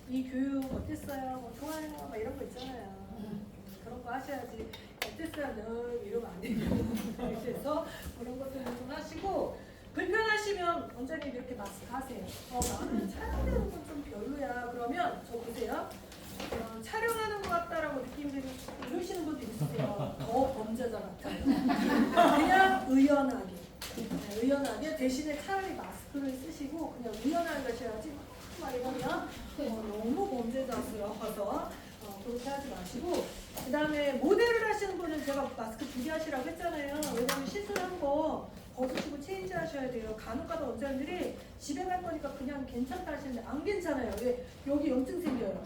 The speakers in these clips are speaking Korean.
이 교육 어땠어요? 뭐 좋아요? 막 이런 거 있잖아요. 그런 거 하셔야지. 어땠어요? 이러면 안 되고. 그래서 그런 것들 좀 하시고 불편하시면 원장님 이렇게 마스크 하세요. 나는 촬영되는 건 좀 별로야. 그러면 저 보세요. 촬영하는 것 같다라고 느낌이 이러시는 분도 있으세요. 더 범죄자 같아요. 그냥 의연하게. 네, 의연하게 대신에 차라리 마스크를 쓰시고 그냥 의연하게 하셔야지 막 이러면 너무 범죄자스러워서 그렇게 하지 마시고 그 다음에 모델을 하시는 분은 제가 마스크 2개 하시라고 했잖아요. 왜냐면 시술한 거 벗으시고 체인지 하셔야 돼요. 간혹가다 원장님들이 집에 갈 거니까 그냥 괜찮다 하시는데 안 괜찮아요. 왜? 여기 염증 생겨요.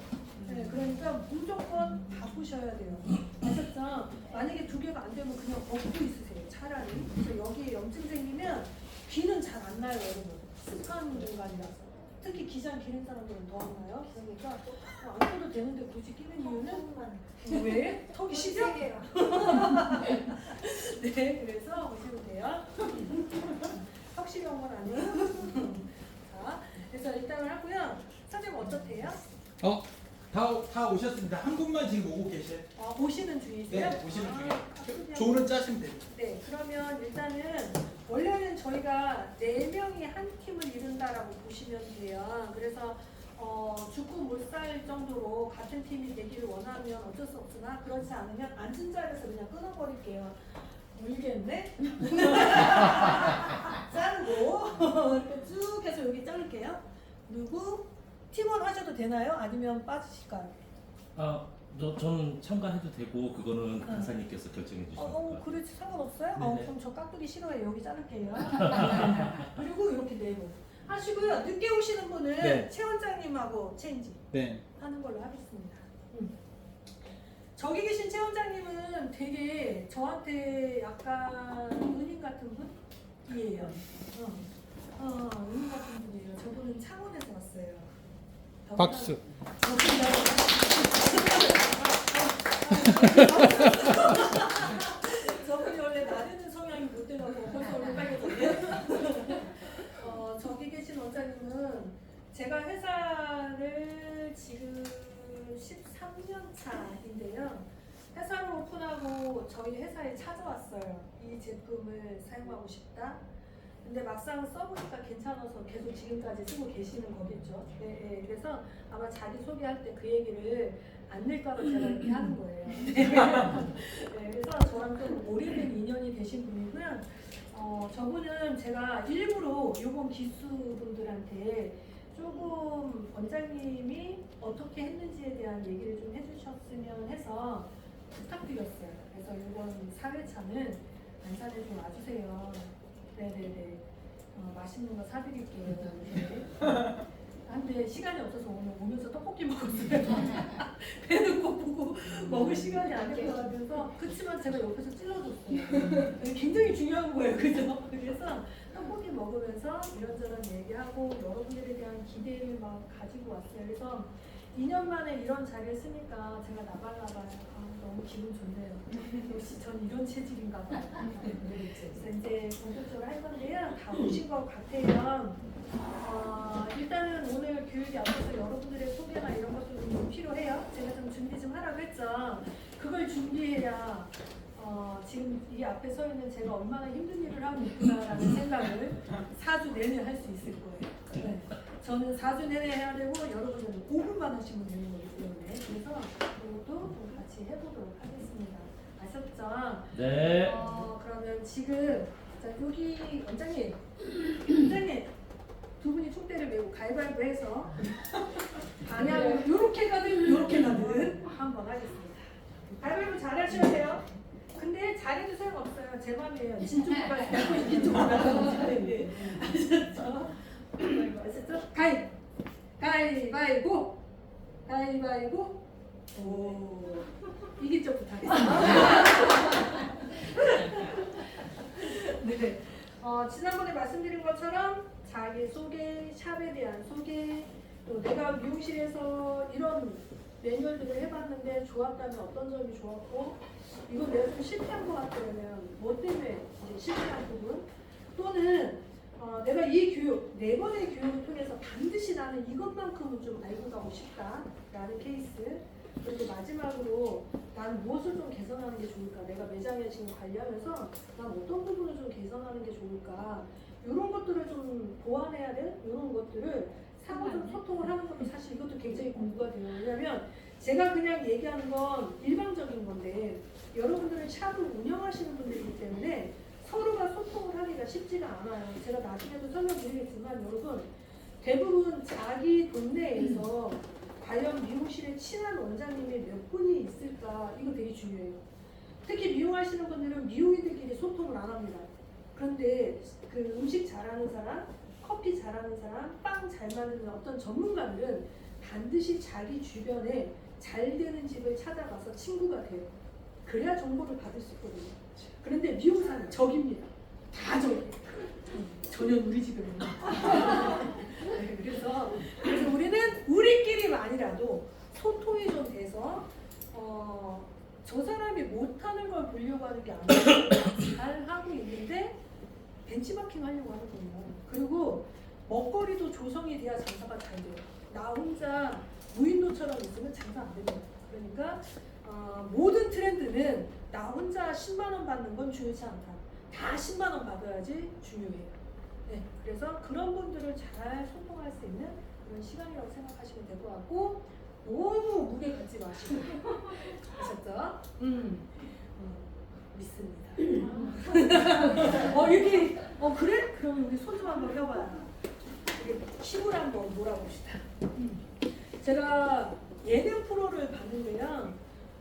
네, 그러니까 무조건 바꾸셔야 돼요. 아셨죠? 만약에 2개가 안 되면 그냥 벗고 있으세요. 차라리. 그래서 여기에 염증 생기면 귀는 잘 안 나요, 여러분. 습한 공간이라서. 특히 기장 기는 사람들은 더 안 나요. 그러니까 안 껴도 되는데 굳이 끼는 이유는 왜? 턱이 시려? 네, 그래서 보시면 돼요. 확실히 온 건 아니에요. 자, 그래서 일단은 하고요. 선생님 어떻대요? 다 오셨습니다. 한 분만 지금 오고 계세요. 오시는 중이세요? 네, 오시는 중이에요. 그냥- 조는 짜시면 됩니다. 네, 그러면 일단은 원래는 저희가 4명이 한 팀을 이룬다라고 보시면 돼요. 그래서 죽고 못 살 정도로 같은 팀이 되기를 원하면 어쩔 수 없으나 그렇지 않으면 앉은 자리에서 그냥 끊어버릴게요. 울겠네? 자르고 이렇게 쭉 해서 여기 자를게요. 누구? 팀원 하셔도 되나요? 아니면 빠지실까요? 저는 참가해도 되고 그거는 강사님께서 결정해 주시면 될까요? 그렇지 상관없어요? 네네. 그럼 저 깍두기 싫어해요. 여기 자를게요. 그리고 이렇게 내고 하시고요. 늦게 오시는 분은 네. 최 원장님하고 체인지 네. 하는 걸로 하겠습니다. 저기 계신 최 원장님은 되게 저한테 약간 은인 같은 분이에요. 은인 같은 분이에요. 저분은 창원에서 왔어요. 박수. 저분이 원래 나르는 성향이 못 되나서 벌써 얼굴 빨개졌네. 저기 계신 원장님은 제가 회사를 지금 13년 차인데요. 회사를 오픈하고 저희 회사에 찾아왔어요. 이 제품을 사용하고 싶다. 근데 막상 써보니까 괜찮아서 계속 지금까지 쓰고 계시는 거겠죠. 네, 그래서 아마 자기 소개할 때 그 얘기를 안 낼까봐 제가 이렇게 하는 거예요. 네, 그래서 저랑 좀 오래된 인연이 되신 분이고요. 저분은 제가 일부러 요번 기수분들한테 조금 원장님이 어떻게 했는지에 대한 얘기를 좀 해주셨으면 해서 부탁드렸어요. 그래서 이번 4회차는 안산에 좀 와주세요. 네네네. 맛있는 거 사드릴게요. 네. 근데 시간이 없어서 오늘 오면서 떡볶이 먹었어요. 배는 고프고 먹을 시간이 안 되어가면서 그치만 제가 옆에서 찔러줬어요. 굉장히 중요한 거예요, 그죠? 그래서 떡볶이 먹으면서 이런저런 얘기하고 여러분들에 대한 기대를 막 가지고 왔어요. 그래서 2년 만에 이런 자리를 쓰니까 제가 나발나발 너무 기분 좋네요. 역시 전 이런 체질인가 봐요. 그래서 이제 본격적으로 할 건데요. 다 오신 것 같아요. 일단은 오늘 교육이 앞에서 여러분들의 소개나 이런 것도 좀 필요해요. 제가 좀 준비 좀 하라고 했죠. 그걸 준비해야 지금 이 앞에 서 있는 제가 얼마나 힘든 일을 하고 있구나라는 생각을 4주 내내 할 수 있을 거예요. 네. 저는 4주 내내 해야 되고 여러분들은 5분만 하시면 되는 거기 때문에 그래서 이것도 좀 같이 해보도록 하겠습니다. 아셨죠? 네. 그러면 지금 자, 여기 원장님 두 분이 촉대를 메고 가위바위보 해서 방향을 이렇게 가든 이렇게 가든 한번 하겠습니다. 가위바위보 잘 하셔야 돼요. 근데 잘해도 소용없어요. 제 맘이에요. 진쪽으로 가서 이쪽으로 가서 아셨죠? 아셨죠? 가위바위보 가위바위보 오 이긴 쪽부터 하겠습니다. 네. 지난번에 말씀드린 것처럼 자기소개, 샵에 대한 소개, 또 내가 미용실에서 이런 매뉴얼들을 해봤는데 좋았다면 어떤 점이 좋았고 이건 내가 좀 실패한 것 같다면 뭐 때문에 이제 실패한 부분 또는 내가 이 교육, 4번의 교육을 통해서 반드시 나는 이것만큼은 좀 알고 가고 싶다라는 케이스. 그리고 마지막으로 난 무엇을 좀 개선하는 게 좋을까? 내가 매장에 지금 관리하면서 난 어떤 부분을 좀 개선하는 게 좋을까? 이런 것들을 좀 보완해야 될 이런 것들을 상호적 소통을 하는 것도 사실 이것도 굉장히 공부가 돼요. 왜냐하면 제가 그냥 얘기하는 건 일방적인 건데 여러분들은 샵을 운영하시는 분들이기 때문에 서로가 소통을 하기가 쉽지가 않아요. 제가 나중에도 설명드리겠지만 여러분 대부분 자기 동네에서 과연 미용실에 친한 원장님이 몇 분이 있을까 이거 되게 중요해요. 특히 미용하시는 분들은 미용인들끼리 소통을 안 합니다. 그런데 그 음식 잘하는 사람, 커피 잘하는 사람, 빵 잘 만드는 어떤 전문가들은 반드시 자기 주변에 잘 되는 집을 찾아가서 친구가 돼요. 그래야 정보를 받을 수 있거든요. 그런데 미용사는 적입니다. 다 적이에요. 전혀 우리 집에 없는. 네, 그래서 우리는 우리끼리만이라도 소통이 좀 돼서 저 사람이 못하는 걸 보려고 하는 게 아니고 잘 하고 있는데 벤치마킹 하려고 하는 거예요. 그리고 먹거리도 조성이 돼야 장사가 잘 돼요. 나 혼자 무인도처럼 있으면 장사 안 됩니다. 그러니까 모든 트렌드는 나 혼자 10만 원 받는 건 중요치 않다. 다 10만 원 받아야지 중요해요. 네, 그래서 그런 분들을 잘 소통할 수 있는 그런 시간이라고 생각하시면 될 것 같고 너무 무게 갖지 마시고 아셨죠? 믿습니다. 이렇게 그래? 그럼 우리 손 좀 한번 펴봐요. 힘을 한번 몰아봅시다. 제가 예능 프로를 봤는데요.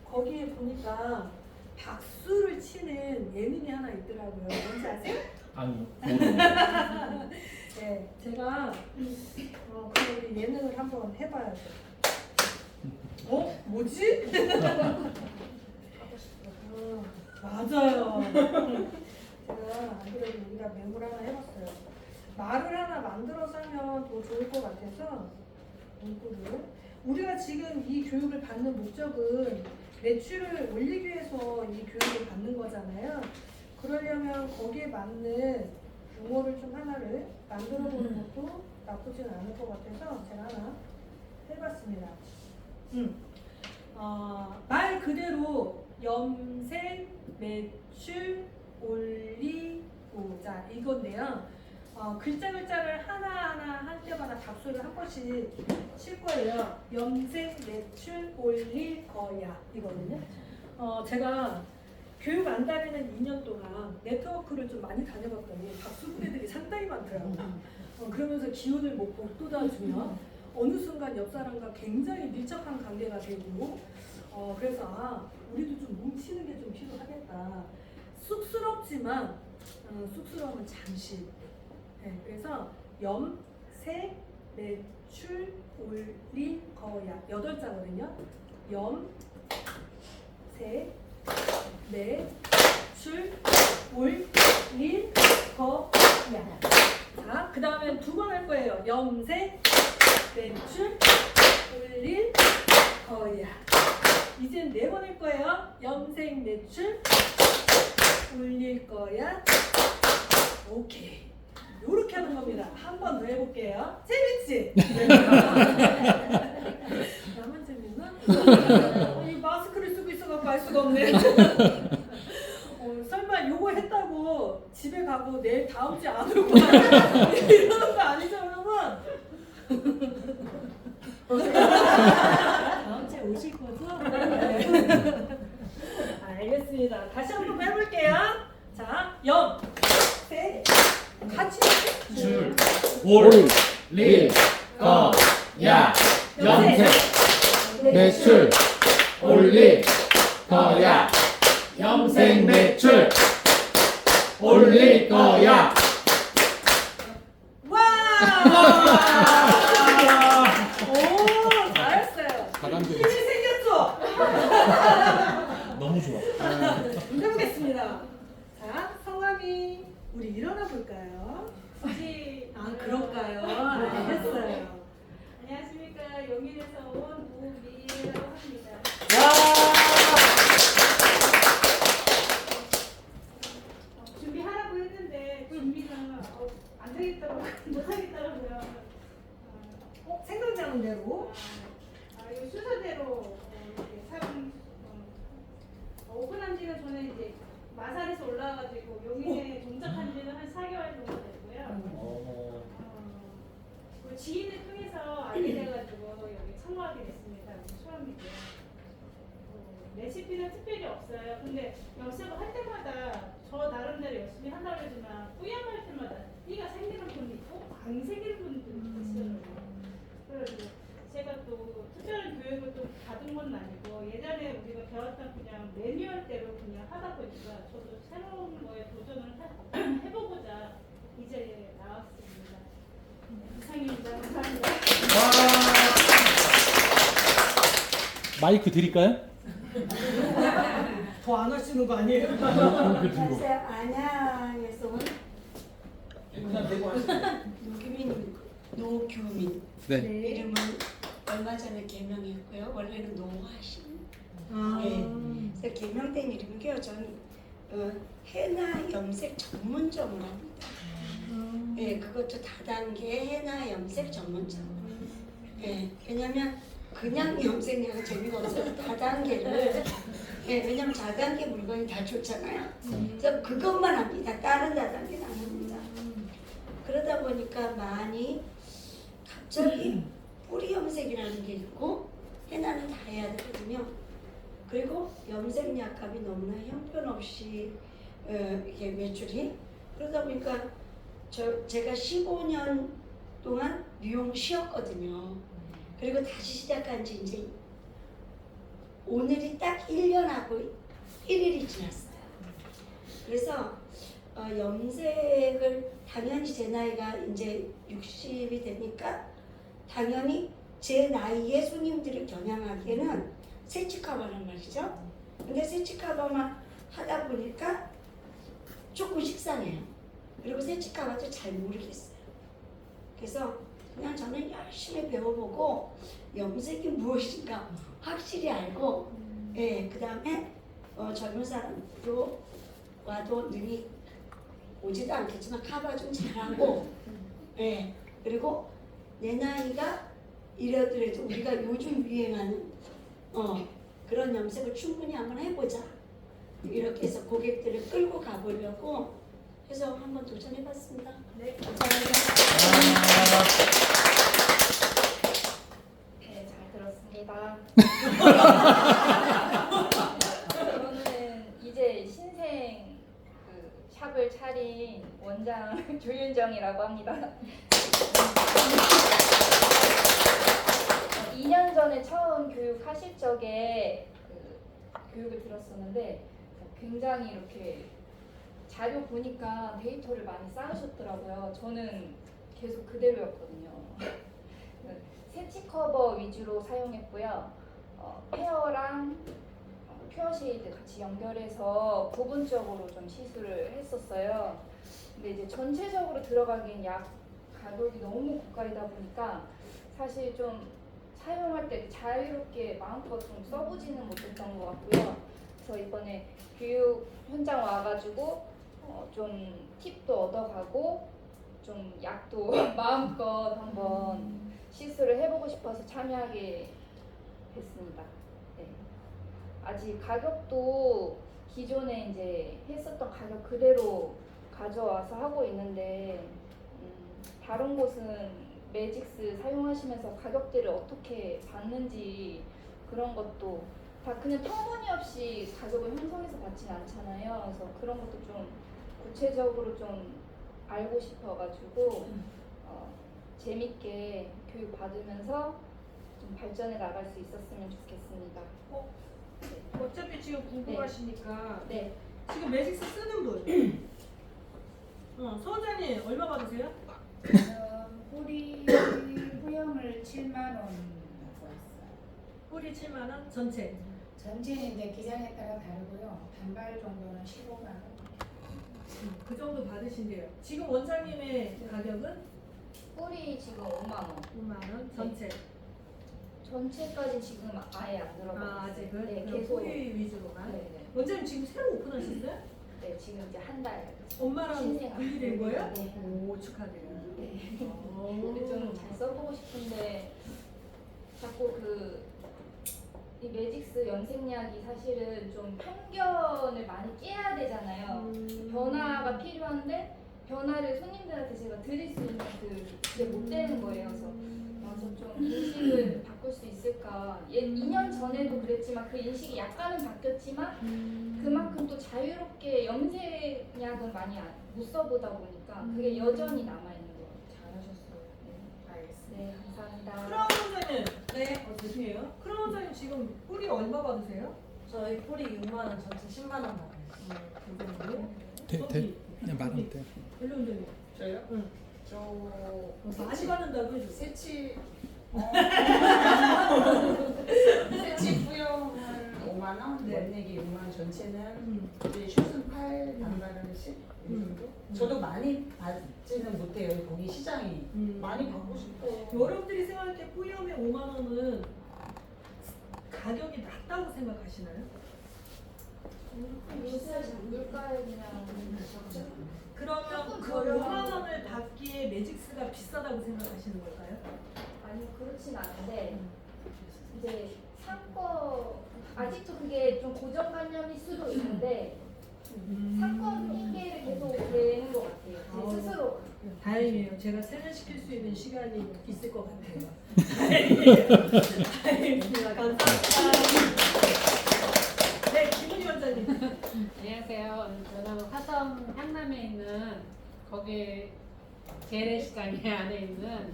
거기에 보니까 박수를 치는 예능이 하나 있더라고요. 뭔지 아세요? 아니, 네, 제가 그럼 우리 예능을 한번 해봐야죠. 뭐지? 맞아요. 제가 안 그래도 여기다 메모를 하나 해봤어요. 말을 하나 만들어서 하면 더 좋을 것 같아서 문구를. 우리가 지금 이 교육을 받는 목적은 매출을 올리기 위해서 이 교육을 받는 거잖아요. 그러려면 거기에 맞는 용어를 좀 하나를 만들어 보는 것도 나쁘지는 않을 것 같아서 제가 하나 해봤습니다. 말 그대로 염색, 매출, 올리고자 이건데요. 글자를 하나하나 할 때마다 답소를 한 번씩 칠 거예요. 염색, 매출, 올릴 거야 이거든요. 제가 교육 안 다니는 2년 동안 네트워크를 좀 많이 다녀봤더니 박수 후배들이 상당히 많더라고요. 그러면서 기운을 못 돋아주면 어느 순간 옆 사람과 굉장히 밀접한 관계가 되고 그래서 우리도 좀 뭉치는 게 좀 필요하겠다. 쑥스럽지만 쑥스러움은 잠시. 네, 그래서 염색, 매출, 올릴 거야 8자거든요. 염색, 매출, 올릴 거야. 자, 그 다음에 2번 할 거예요. 염색, 매출, 올릴 거야. 이젠 4번 할 거예요. 염색, 매출, 올릴 거야. 오케이. 요렇게 하는 겁니다. 한 번 더 해볼게요. 재밌지? 나만 재밌나? 이 마스크를 쓰고 있어갖고 알 수가 없네. 설마 요거 했다고 집에 가고 내일 다음 주에 안 올 거야? 이러는 거 아니죠, 여러분? 다음 주에 오실 거죠? 네. 알겠습니다. 다시 한번 해볼게요. 자, 염, 색, 같이 줄, 올, 릴, 거, 야, 염색, 매출, 올릴 거야. 염색, 매출, 올릴 거야. 와! 오, 잘했어요. 힘이 생겼죠? 너무 좋아. 해보겠습니다. 자, 성함이 우리 일어나 볼까요? 그럴까요? 알겠어요. 안녕하십니까. 용인에서 온 우미라고 합니다. 준비하라고 했는데 준비가 안 되겠더라고요. 여기 순서대로 이렇게 사람 오픈한 지는 저는 이제 마산에서 올라와가지고 용인에 동작한 지는 한 4개월 정도 됐고요. 그 지인을 통해서 알게 돼가지고 여기 참가하게 됐습니다. 처음이고요. 레시피는 특별히 없어요. 근데 염색을 할 때마다 저 나름대로 열심히 한다고 하지만 뿌염할 때마다 띠가 생기는 분도 있고 안 생기는 분도 있어요. 그래서 제가 또 특별한 교육을 또 받은 건 아니고 예전에 우리가 배웠던 그냥 매뉴얼대로 그냥 하다 보니까 저도 새로운 거에 도전을 해보고자 이 자리에 나왔습니다. 이상입니다. 감사합니다. 마이크 드릴까요? 더 안 하시는 거 아니에요? 안녕하세요. 안양에서 온 그냥 대고 하시죠. 노규민. 네. 이름은 얼마 전에 개명했고요. 원래는 노화신. 그래서 개명된 이름이고요. 저는 해나 염색 전문점을 합니다. 그것도 다단계 해나 염색 전문점. 왜냐면 그냥 염색약은 재미가 없어서 다단계를 왜냐면 다단계 물건이 다 좋잖아요. 그래서 그것만 합니다. 다른 다단계는 안 합니다. 그러다 보니까 많이 갑자기 뿌리 염색이라는 게 있고 해나는 다 해야 되거든요. 그리고 염색약 값이 너무나 형편없이 이게 매출이 그러다 보니까 제가 15년 동안 미용 쉬었거든요. 그리고 다시 시작한 지 이제 오늘이 딱 1년하고 1일이 지났어요. 그래서 염색을 당연히 제 나이가 이제 60이 되니까 당연히 제 나이에 손님들을 겨냥하기에는 세치커버란 말이죠. 근데 세치커버만 하다 보니까 조금 식상해요. 그리고 세치커버도 잘 모르겠어요. 그래서 그냥 저는 열심히 배워보고 염색이 무엇인가 확실히 알고 그 다음에 젊은 사람도 와도 능히 오지도 않겠지만 커버 좀 잘하고 그리고 내 나이가 이러더라도 우리가 요즘 유행하는 그런 염색을 충분히 한번 해보자 이렇게 해서 고객들을 끌고 가보려고 해서 한번 도전해봤습니다. 네. 네, 잘 들었습니다. 저는 이제 신생 그 샵을 차린 원장 조윤정이라고 합니다. 2년 전에 처음 교육하실 적에 그 교육을 들었었는데 굉장히 이렇게 자료 보니까 데이터를 많이 쌓으셨더라고요. 저는 계속 그대로였거든요. 세치 커버 위주로 사용했고요. 페어랑 퓨어 쉐이드 같이 연결해서 부분적으로 좀 시술을 했었어요. 근데 이제 전체적으로 들어가기엔 약 가격이 너무 고가이다 보니까 사실 좀 사용할 때 자유롭게 마음껏 좀 써보지는 못했던 것 같고요. 그래서 이번에 교육 현장 와가지고 좀 팁도 얻어가고 좀 약도 마음껏 한번 시술을 해보고 싶어서 참여하게 됐습니다. 네. 아직 가격도 기존에 이제 했었던 가격 그대로 가져와서 하고 있는데 다른 곳은 매직스 사용하시면서 가격대를 어떻게 받는지 그런 것도 다 그냥 터무니없이 가격을 형성해서 받진 않잖아요. 그래서 그런 것도 좀 구체적으로 좀 알고 싶어가지고 재밌게 교육 받으면서 좀 발전해 나갈 수 있었으면 좋겠습니다. 네. 어차피 지금 궁금하시니까 네. 지금 매직스 쓰는 분 소원장님 얼마 받으세요? 뿌리 후염을 7만 원 받고 있어요. 뿌리 7만 원 전체. 전체인데 기장에 따라 다르고요. 단발 정도는 15만 원. 그 정도 받으신대요. 지금 원장님의 가격은 뿌리 지금 5만 원. 5만 원 전체. 전체까지 지금 아예 안 들어가고 아직은 네, 그럼 계속. 뿌리 위주로만. 네, 네. 원장님 지금 새로 오픈하셨어요? 네, 지금 이제 한 달. 엄마랑 신생 분리된 거예요? 네. 오 축하드려요. 네. 오. 근데 좀 잘 써보고 싶은데 자꾸 이 매직스 염색약이 사실은 좀 편견을 많이 깨야 되잖아요. 변화가 필요한데 변화를 손님들한테 제가 드릴 수 있는 그게 못 되는 거예요. 그래서 좀 인식을 바꿀 수 있을까. 2년 전에도 그랬지만 그 인식이 약간은 바뀌었지만 그만큼 또 자유롭게 염색약은 많이 못 써보다 보니까 그게 여전히 남아있는 거. 잘하셨어요. 네, 감사합니다. 크라운 원장님, 네, 죄송해요. 크라운 원장님 지금 뿌리 얼마 받으세요? 저희 뿌리 6만 원, 전체 10만 원 받아요. 네, 말하면 돼. 벨로 원장님. 저요? 응. 저 많이 받는다고 해줘. 새치 새치 뿌용은 5만 원, 네. 원내기 6만 원, 전체는 이제 숏은 8, 단발은 10 이 정도? 저도 많이 받지는 못해요. 거기 시장이 많이 받고 싶어요. 여러분들이 생각할 때 뿌염의 5만 원은 가격이 낮다고 생각하시나요? 인쇄 물가에 그냥 그러면 그 저렴한 5만 원을 받기에 매직스가 비싸다고 생각하시는 걸까요? 아니요, 그렇진 않은데 이제 상권 아직도 그게 좀 고정관념일 수도 있는데 상권 핑계를 계속 내는 것 같아요. 제 스스로. 다행이에요. 제가 세뇌시킬 수 있는 시간이 있을 것 같아요. 다행이에요. 다행입니다. 감사합니다. 네, 김은희 원장님. 안녕하세요. 저는 화성 향남에 있는 거기 재래시장 안에 있는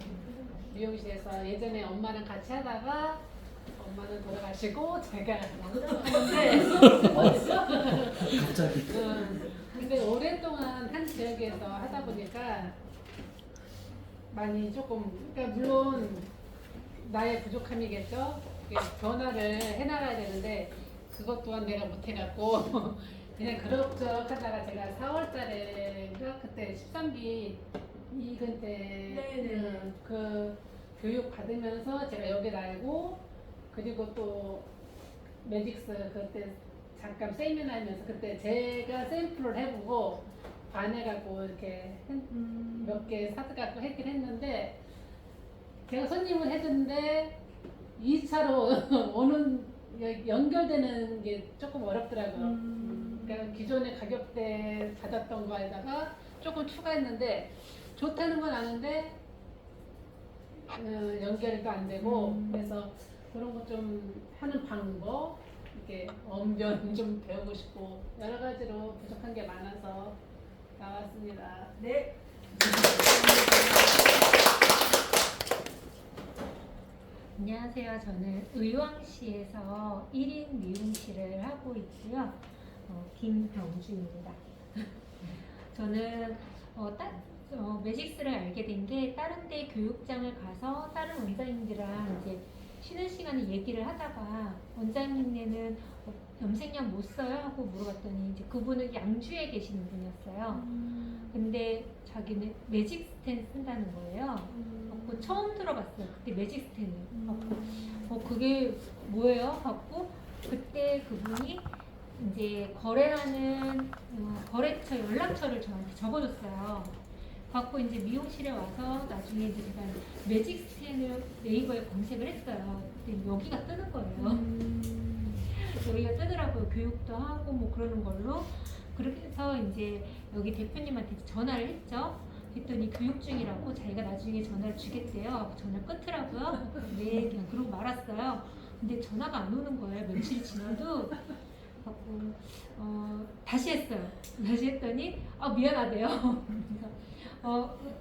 미용실에서 예전에 엄마랑 같이 하다가 엄마는 돌아가시고 제가 하는데 갑자기. 근데 오랫동안 한 지역에서 하다 보니까 많이 조금 그러니까 물론 나의 부족함이겠죠. 이게 변화를 해나가야 되는데 그것 또한 내가 못해갖고 그냥 그럭저럭 하다가 제가 4월달에 그때 13기 이근 때 네네. 그 교육 받으면서 제가 여기 알고 그리고 또 매직스 그때 잠깐 세미나 하면서 그때 제가 샘플을 해보고 반해갖고 이렇게 몇 개 사갖고 했긴 했는데 제가 손님을 해줬는데 2차로 오는 연결되는 게 조금 어렵더라고요. 그러니까 기존의 가격대 받았던 거에다가 조금 추가했는데 좋다는 건 아는데 연결도 안 되고 그래서 그런 거 좀 하는 방법 이렇게 언변 좀 배우고 싶고 여러 가지로 부족한 게 많아서 나왔습니다. 네. 안녕하세요. 저는 의왕시에서 1인 미용실을 하고 있고요. 김병주입니다. 저는 매직스를 알게 된 게 다른 데 교육장을 가서 다른 원장님들이랑 이제 쉬는 시간에 얘기를 하다가 원장님네는 염색약 못 써요? 하고 물어봤더니 이제 그분은 양주에 계시는 분이었어요. 근데 자기는 매직스텐 쓴다는 거예요. 그래서 처음 들어봤어요. 그때 매직스텐을. 그게 뭐예요? 하고 그때 그분이 이제 거래하는 거래처 연락처를 저한테 적어줬어요. 갖고 이제 미용실에 와서 나중에 이제 제가 매직스텐을 네이버에 검색을 했어요. 근데 여기가 뜨는 거예요. 여기가 뜨더라고요. 교육도 하고 뭐 그러는 걸로. 그래서 이제 여기 대표님한테 전화를 했죠. 그랬더니 교육 중이라고 자기가 나중에 전화를 주겠대요. 전화를 끊더라고요. 네, 그냥 그러고 말았어요. 근데 전화가 안 오는 거예요. 며칠 지나도. 갖고 다시 했어요. 다시 했더니 미안하대요.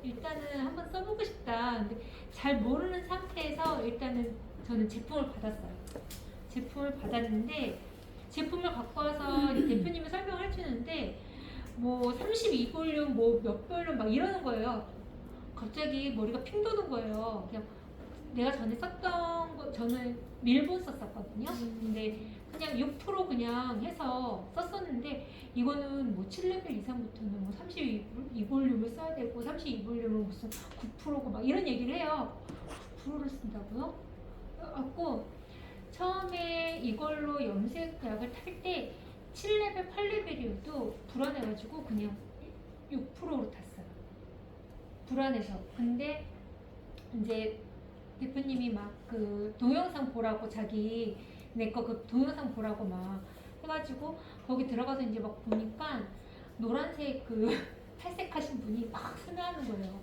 일단은 한번 써보고 싶다. 근데 잘 모르는 상태에서 일단은 저는 제품을 받았어요. 제품을 받았는데 제품을 갖고 와서 대표님이 설명을 해주는데 뭐 32볼륨 뭐 몇 볼륨 막 이러는 거예요. 갑자기 머리가 핑 도는 거예요. 그냥 내가 전에 썼던 거 저는 밀본 썼었거든요. 근데 그냥 6% 그냥 해서 썼었는데 이거는 뭐 7레벨 이상부터는 뭐 32볼륨을 써야 되고 32볼륨은 무슨 9%고 막 이런 얘기를 해요. 9%를 쓴다고요? 갖고 처음에 이걸로 염색약을 탈 때 7레벨, 8레벨이어도 불안해가지고 그냥 6%로 탔어요. 불안해서. 근데 이제 대표님이 막 그 동영상 보라고 자기 내 거 그 동영상 보라고 막 해가지고 거기 들어가서 이제 막 보니까 노란색 그 탈색하신 분이 막 설명하는 거예요.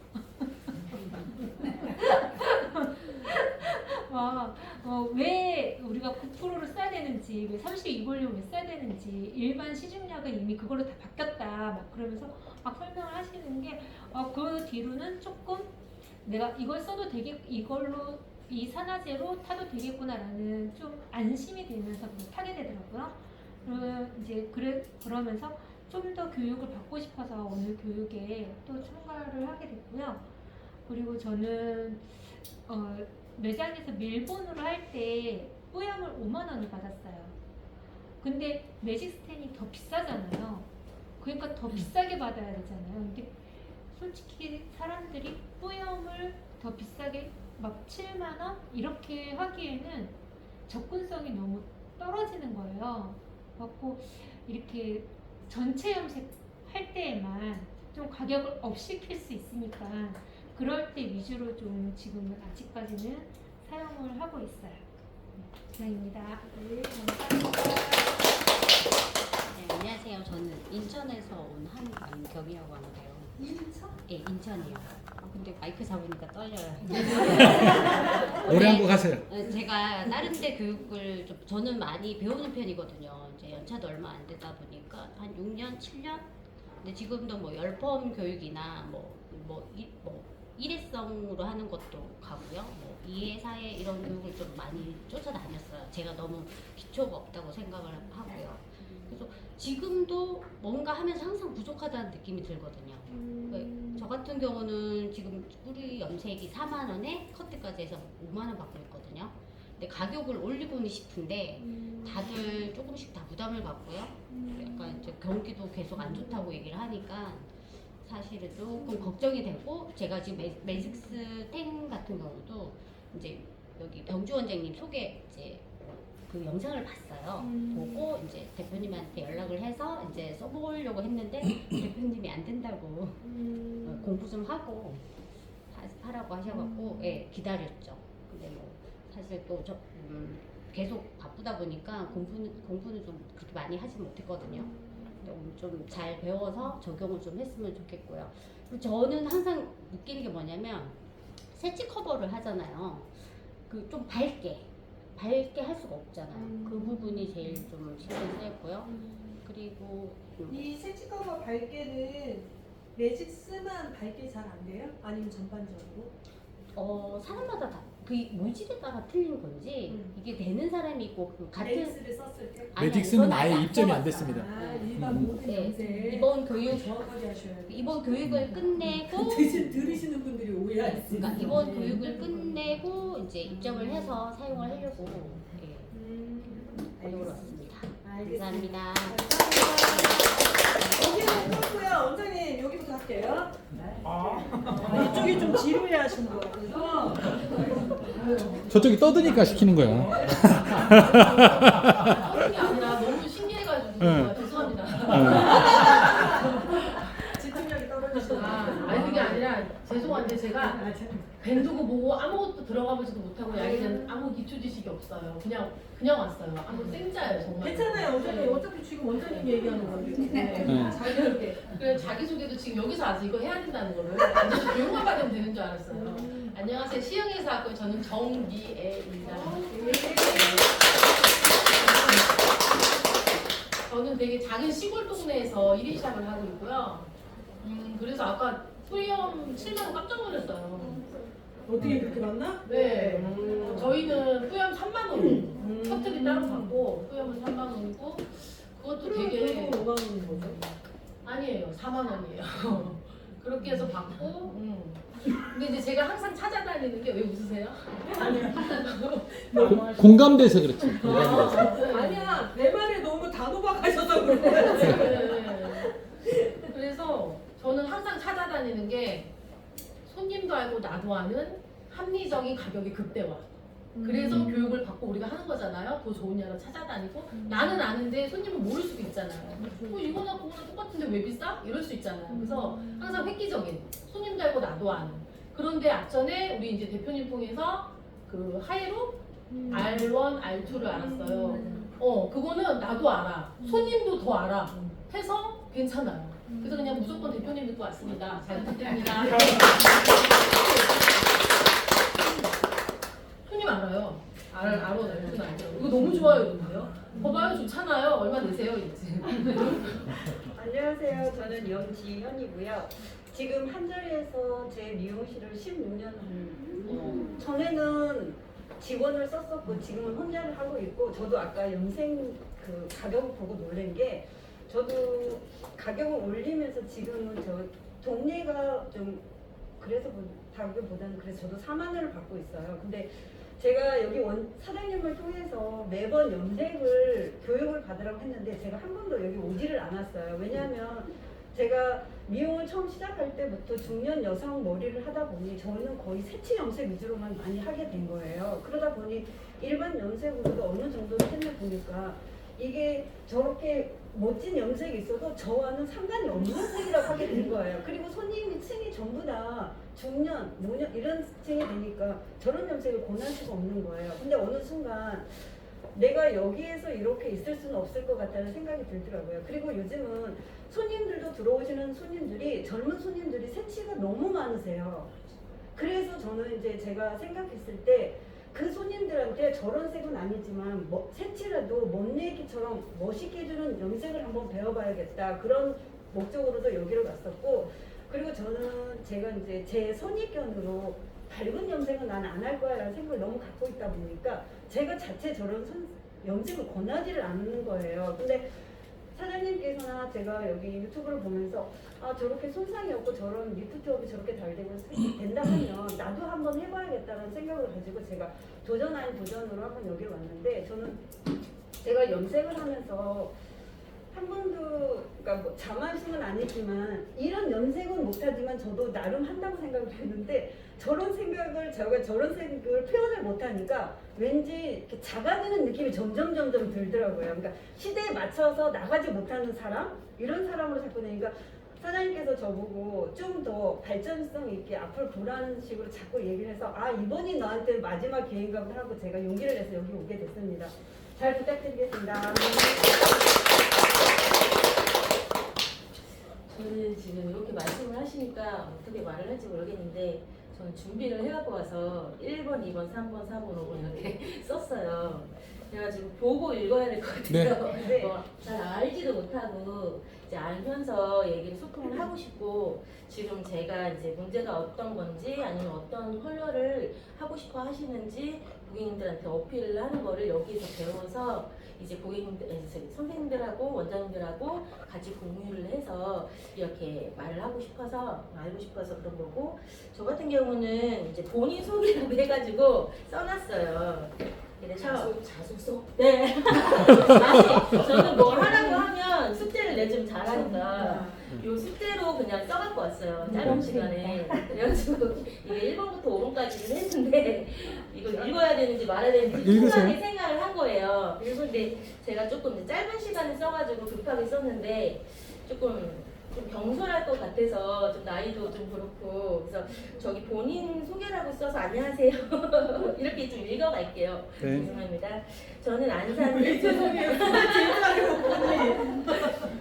왜 우리가 9%를 써야 되는지, 왜 32볼륨 왜 써야 되는지, 일반 시중약은 이미 그걸로 다 바뀌었다 막 그러면서 막 설명을 하시는 게 그 뒤로는 조금 내가 이걸 써도 이걸로 이 산화제로 타도 되겠구나라는 좀 안심이 되면서 타게 되더라고요. 그러면서 좀 더 교육을 받고 싶어서 오늘 교육에 또 참가를 하게 됐고요. 그리고 저는 매장에서 밀본으로 할 때 뿌염을 5만 원을 받았어요. 근데 매직스텐이 더 비싸잖아요. 그러니까 더 비싸게 받아야 되잖아요. 근데 솔직히 사람들이 뿌염을 더 비싸게 막 7만 원 이렇게 하기에는 접근성이 너무 떨어지는 거예요. 그래서 이렇게 전체 염색 할 때에만 좀 가격을 업 시킬 수 있으니까 그럴 때 위주로 좀 지금은 아직까지는 사용을 하고 있어요. 이상입니다. 네, 감사합니다. 네, 안녕하세요. 저는 인천에서 온 한안경이라고 하는데요. 인천? 네, 인천이요. 근데 마이크 잡으니까 떨려요. 노래 한 곡 하세요. 제가 다른 데 교육을 저는 많이 배우는 편이거든요. 이제 연차도 얼마 안 되다 보니까 한 6년, 7년? 근데 지금도 뭐 열펌 교육이나 일회성으로 하는 것도 가고요. 이해사회 이런 교육을 좀 많이 쫓아다녔어요. 제가 너무 기초가 없다고 생각을 하고요. 그래서 지금도 뭔가 하면서 항상 부족하다는 느낌이 들거든요. 저 같은 경우는 지금 뿌리 염색이 4만 원에 커트까지 해서 5만 원 받고 있거든요. 근데 가격을 올리고는 싶은데 다들 조금씩 다 부담을 갖고요. 약간 이제 경기도 계속 안 좋다고 얘기를 하니까 사실은 조금 걱정이 되고, 제가 지금 매직스 탱 같은 경우도 이제 여기 병주 원장님 소개 이제 그 영상을 봤어요. 보고 이제 대표님한테 연락을 해서 이제 써보려고 했는데 대표님이 안 된다고 공부 좀 하고 하라고 하셔갖고 기다렸죠. 근데 사실 또 계속 바쁘다 보니까 공부는 좀 그렇게 많이 하지 못했거든요. 좀 잘 배워서 적용을 좀 했으면 좋겠고요. 그리고 저는 항상 느끼는 게 뭐냐면 세치 커버를 하잖아요. 그 좀 밝게 할 수가 없잖아요. 그 부분이 제일 좀 신경 쓰였고요. 그리고 이 세치 커버 밝게는 매직스만 밝게 잘 안 돼요? 아니면 전반적으로? 사람마다 다 그 모질에 따라 틀린 건지 이게 되는 사람이 있고 같은 매직스를 썼을 때? 매직스는 아예 입점이 안 됐습니다. 일반 모든 염색 이번 교육 정확하게 하셔야 돼요. 이번 교육을 끝내고 들으시는 분들이 오해할 수 있어요. 그러니까 이번 교육을 끝내고 이제 입점을 해서 사용을 하려고 노력을 왔습니다. 감사합니다. 여기는 그렇고요. 원장님 여기부터 할게요. 이쪽이 좀 지루해 하시는 거 같아서 저쪽이 떠드니까 시키는 거야. 그런 게 아니라 너무 신기해가지고 죄송합니다. 집중력이 떨어지시는 아니 그게 아니라 죄송한데 제가 밴드고 보고 아무것도 들어가보지도 못하고 약에 대한 아무 기초 지식이 없어요. 그냥 왔어요. 아무 생짜예요 정말. 괜찮아요. 원장님 어차피 지금 원장님 얘기하는 건데 자기소개. 그래서 자기소개도 지금 여기서 와서 이거 해야 된다는 거를 완전 조용한 받으면 되는 줄 알았어요. 안녕하세요. 시흥에서 왔고요. 저는 정미애입니다. 저는 되게 작은 시골 동네에서 1인 시작을 하고 있고요. 그래서 아까 뿌염 7만 원 깜짝 놀랐어요. 어떻게 그렇게 많나? 네. 저희는 뿌염 3만 원. 커트비 따로 받고 뿌염은 3만 원이고 그것도 되게 5만 원인 거죠? 아니에요. 4만 원이에요. 그렇게 해서 받고 근데 이제 제가 항상 찾아다니는 게 왜 웃으세요? 공감돼서 그렇지. 공감돼서. 아니야 내 말에 너무 단호박하셔서 그런 거야. 그래서 저는 항상 찾아다니는 게 손님도 알고 나도 아는 합리적인 가격의 극대화. 그래서 교육을 받고 우리가 하는 거잖아요. 더 좋은 약을 찾아다니고 나는 아는데 손님은 모를 수도 있잖아요. 이거나 그거나 똑같은데 왜 비싸? 이럴 수 있잖아요. 그래서 항상 획기적인 손님도 알고 나도 아는. 그런데 앞전에 우리 이제 대표님 통해서 그 하이로 R1, R2를 알았어요. 그거는 나도 알아. 손님도 더 알아. 해서 괜찮아요. 그래서 그냥 무조건 대표님 믿고 왔습니다. 잘 부탁드립니다. 손님 알아요. 알아. 손님 알죠. 이거 너무 좋아요, 근데요. 봐봐요, 좋잖아요. 얼마 내세요, 이제. 안녕하세요. 저는 염지현이고요. 지금 한자리에서 제 미용실을 16년 전에는 직원을 썼었고 지금은 혼자를 하고 있고, 저도 아까 염색 그 가격을 보고 놀란 게, 저도 가격을 올리면서 지금은 저 동네가 좀 그래서 가격보다는 그래서 저도 4만 원을 받고 있어요. 근데 제가 여기 사장님을 통해서 매번 염색을 교육을 받으라고 했는데 제가 한 번도 여기 오지를 않았어요. 왜냐하면 제가 미용을 처음 시작할 때부터 중년 여성 머리를 하다 보니 저는 거의 새치 염색 위주로만 많이 하게 된 거예요. 그러다 보니 일반 염색으로도 어느 정도 했나 보니까 이게 저렇게 멋진 염색이 있어도 저와는 상관이 없는 색이라고 하게 된 거예요. 그리고 손님이 층이 전부 다 중년, 노년 이런 층이 되니까 저런 염색을 권할 수가 없는 거예요. 근데 어느 순간 내가 여기에서 이렇게 있을 수는 없을 것 같다는 생각이 들더라고요. 그리고 요즘은 손님들도 들어오시는 손님들이 젊은 손님들이 새치가 너무 많으세요. 그래서 저는 이제 제가 생각했을 때 그 손님들한테 저런 색은 아니지만 새치라도 멋내기처럼 멋있게 해주는 염색을 한번 배워봐야겠다. 그런 목적으로도 여기를 왔었고, 그리고 저는 제가 이제 제 선입견으로 밝은 염색은 난 안 할 거야 라는 생각을 너무 갖고 있다 보니까 제가 자체 저런 염색을 권하지를 않는 거예요. 근데 사장님께서나 제가 여기 유튜브를 보면서 아 저렇게 손상이 없고 저런 리프트업이 저렇게 잘 되고 된다 하면 나도 한번 해봐야겠다는 생각을 가지고 제가 도전 아닌 도전으로 한번 여기를 왔는데, 저는 제가 염색을 하면서 한 번도 그러니까 뭐 자만심은 아니지만 이런 염색은 못하지만 저도 나름 한다고 생각을 했는데 저런 생각을 제가 저런 색을 표현을 못하니까 왠지 이렇게 작아지는 느낌이 점점 들더라고요. 그러니까 시대에 맞춰서 나가지 못하는 사람 이런 사람으로 자꾸 되니까 사장님께서 저보고 좀 더 발전성 있게 앞으로 보라는 식으로 자꾸 얘기를 해서 아 이번이 너한테 마지막 기회인가 보다 하고 제가 용기를 내서 여기 오게 됐습니다. 잘 부탁드리겠습니다. 저는 지금 이렇게 말씀을 하시니까 어떻게 말을 할지 모르겠는데 저는 준비를 해갖고 와서 1번, 2번, 3번, 4번, 5번 이렇게 썼어요. 그래가지고 보고 읽어야 될 것 같아요. 네. 잘 알지도 못하고 이제 알면서 얘기를 소통을 하고 싶고, 지금 제가 이제 문제가 어떤 건지 아니면 어떤 컬러를 하고 싶어 하시는지 고객님들한테 어필을 하는 거를 여기서 배워서 이제 고객님들, 선생님들하고 원장님들하고 같이 공유를 해서 이렇게 말을 하고 싶어서 알고 싶어서 그런 거고, 저 같은 경우는 이제 본인 소개를 해가지고 써놨어요. 그래서 자소서? 네. 아니, 저는 뭐 하라고 하면 숙제를 내주면 잘하니까 요 숙제로 그냥 써갖고 왔어요. 짧은 시간에. 그래가지고 이게 1번부터 5번까지는 했는데 이걸 읽어야 되는지 말아야 되는지 중간에 생각을 한 거예요. 근데 제가 조금 이제 짧은 시간에 써가지고 급하게 썼는데 조금 좀 경솔할 것 같아서 좀 나이도 좀 그렇고, 그래서 저기 본인 소개라고 써서 안녕하세요 이렇게 좀 읽어갈게요. 네. 죄송합니다. 저는 안산이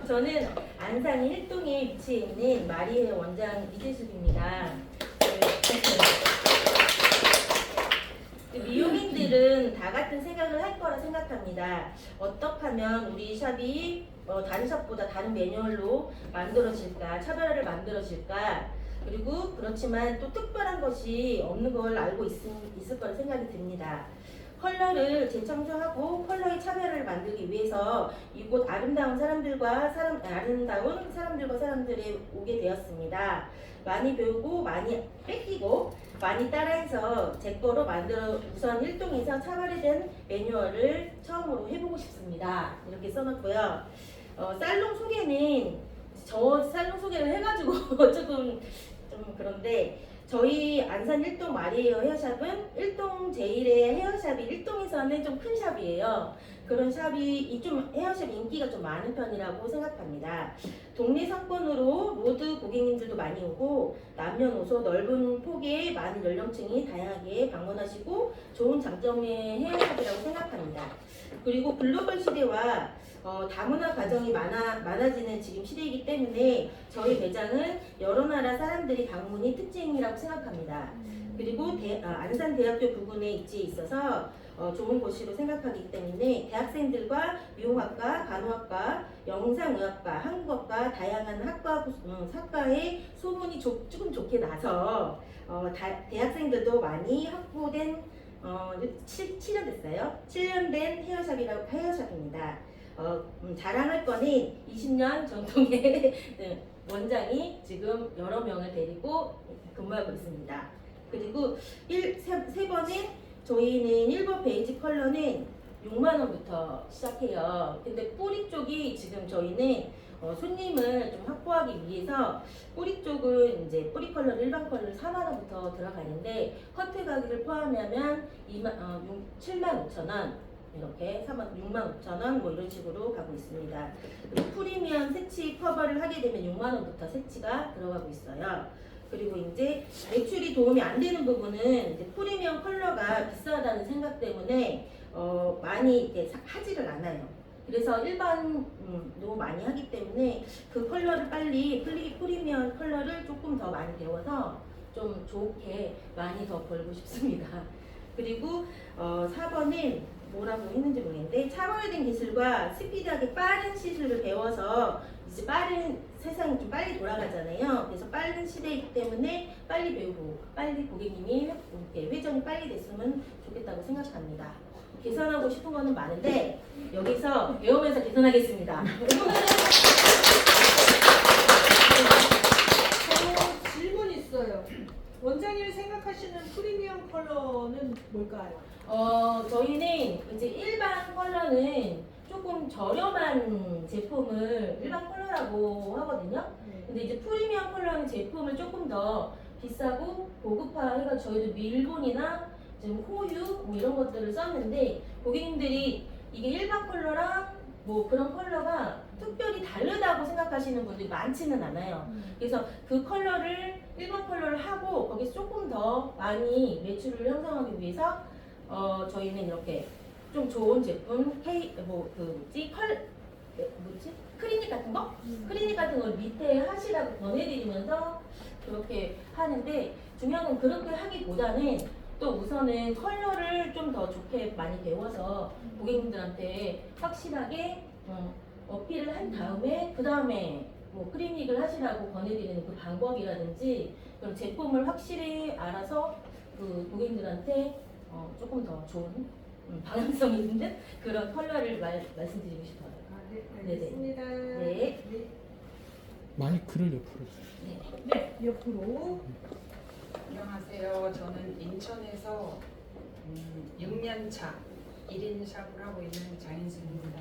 저는 안산이 일동에 위치해 있는 마리의 원장 이재숙입니다. 미용인들은 다 같은 생각을 할 거라 생각합니다. 어떻게 하면 우리 샵이 다른 샵보다 다른 매뉴얼로 만들어질까, 차별화를 만들어질까, 그리고 그렇지만 또 특별한 것이 없는 걸 알고 있을 거라 생각이 듭니다. 컬러를 재창조하고 컬러의 차별화를 만들기 위해서 이곳 아름다운 사람들과 사람들이 오게 되었습니다. 많이 배우고 많이 뺏기고 많이 따라해서 제 거로 만들어 우선 1동에서 차별화된 매뉴얼을 처음으로 해보고 싶습니다. 이렇게 써놨고요. 살롱 소개는 저 살롱 소개를 해가지고 조금 좀 그런데 저희 안산 1동 마리에어 헤어샵은 1동 제1의 헤어샵이 1동에서는 좀 큰 샵이에요. 그런 샵이 좀 헤어샵 인기가 좀 많은 편이라고 생각합니다. 동네 상권으로 로드 고객님들도 많이 오고 남녀노소 넓은 폭의 많은 연령층이 다양하게 방문하시고 좋은 장점의 헤어샵이라고 생각합니다. 그리고 글로벌 시대와 다문화 가정이 많아지는 지금 시대이기 때문에 저희 매장은 여러 나라 사람들이 방문이 특징이라고 생각합니다. 그리고 안산대학교 부근에 위치해 있어서 좋은 곳으로 생각하기 때문에 대학생들과 미용학과, 간호학과, 영상의학과, 한국어과 다양한 학과의 소문이 조금 좋게 나서 대학생들도 많이 확보된 7년 됐어요. 7년 된 헤어샵입니다. 자랑할 거는 20년 전통의 원장이 지금 여러 명을 데리고 근무하고 있습니다. 그리고 세 번은 저희는 1번 베이지 컬러는 6만원부터 시작해요. 근데 뿌리 쪽이 지금 저희는 손님을 좀 확보하기 위해서 뿌리 쪽은 이제 뿌리 컬러를 일반 컬러를 4만원부터 들어가는데 커트 가격을 포함하면 75,000원 이렇게 65,000원 뭐 이런 식으로 가고 있습니다. 그리고 프리미엄 새치 커버를 하게 되면 6만원부터 새치가 들어가고 있어요. 그리고 이제 매출이 도움이 안 되는 부분은 이제 프리미엄 컬러가 비싸다는 생각 때문에 많이 이렇게 하지를 않아요. 그래서 일반도 많이 하기 때문에 그 컬러를 빨리 프리미엄 컬러를 조금 더 많이 배워서 좀 좋게 많이 더 벌고 싶습니다. 그리고 4번은 뭐라고 했는지 모르겠는데 차별화된 기술과 스피드하게 빠른 시술을 배워서 이제 세상이 좀 빨리 돌아가잖아요. 그래서 빠른 시대이기 때문에 빨리 배우고 빨리 고객님이 이렇게 회전이 빨리 됐으면 좋겠다고 생각합니다. 개선하고 싶은 거는 많은데 여기서 배우면서 개선하겠습니다. 질문 있어요. 원장님이 생각하시는 프리미엄 컬러는 뭘까요? 저희는 이제 일반 컬러는 조금 저렴한 제품을 일반 컬러라고 하거든요. 근데 이제 프리미엄 컬러는 제품을 조금 더 비싸고 고급화해서 저희도 일본이나 지금 호유 뭐 이런 것들을 썼는데 고객님들이 이게 일반 컬러랑 뭐 그런 컬러가 특별히 다르다고 생각하시는 분들이 많지는 않아요. 그래서 그 컬러를 일반 컬러를 하고 거기서 조금 더 많이 매출을 형성하기 위해서 저희는 이렇게 좀 좋은 제품 클리닉 같은 거? 클리닉 같은 걸 밑에 하시라고 권해드리면서 그렇게 하는데 중요한 건 그렇게 하기보다는 또 우선은 컬러를 좀 더 좋게 많이 배워서 고객님들한테 확실하게 어필을 한 다음에 그 다음에 뭐 클리닉을 하시라고 권해드리는 그 방법이라든지 그런 제품을 확실히 알아서 그 고객님들한테 조금 더 좋은 방향성 있는 그런 컬러를 말씀드리고 싶어요. 네, 알겠습니다. 네. 마이크를 옆으로 주세요. 네, 옆으로. 안녕하세요. 저는 인천에서 6년차 1인 샵을 하고 있는 장인순입니다.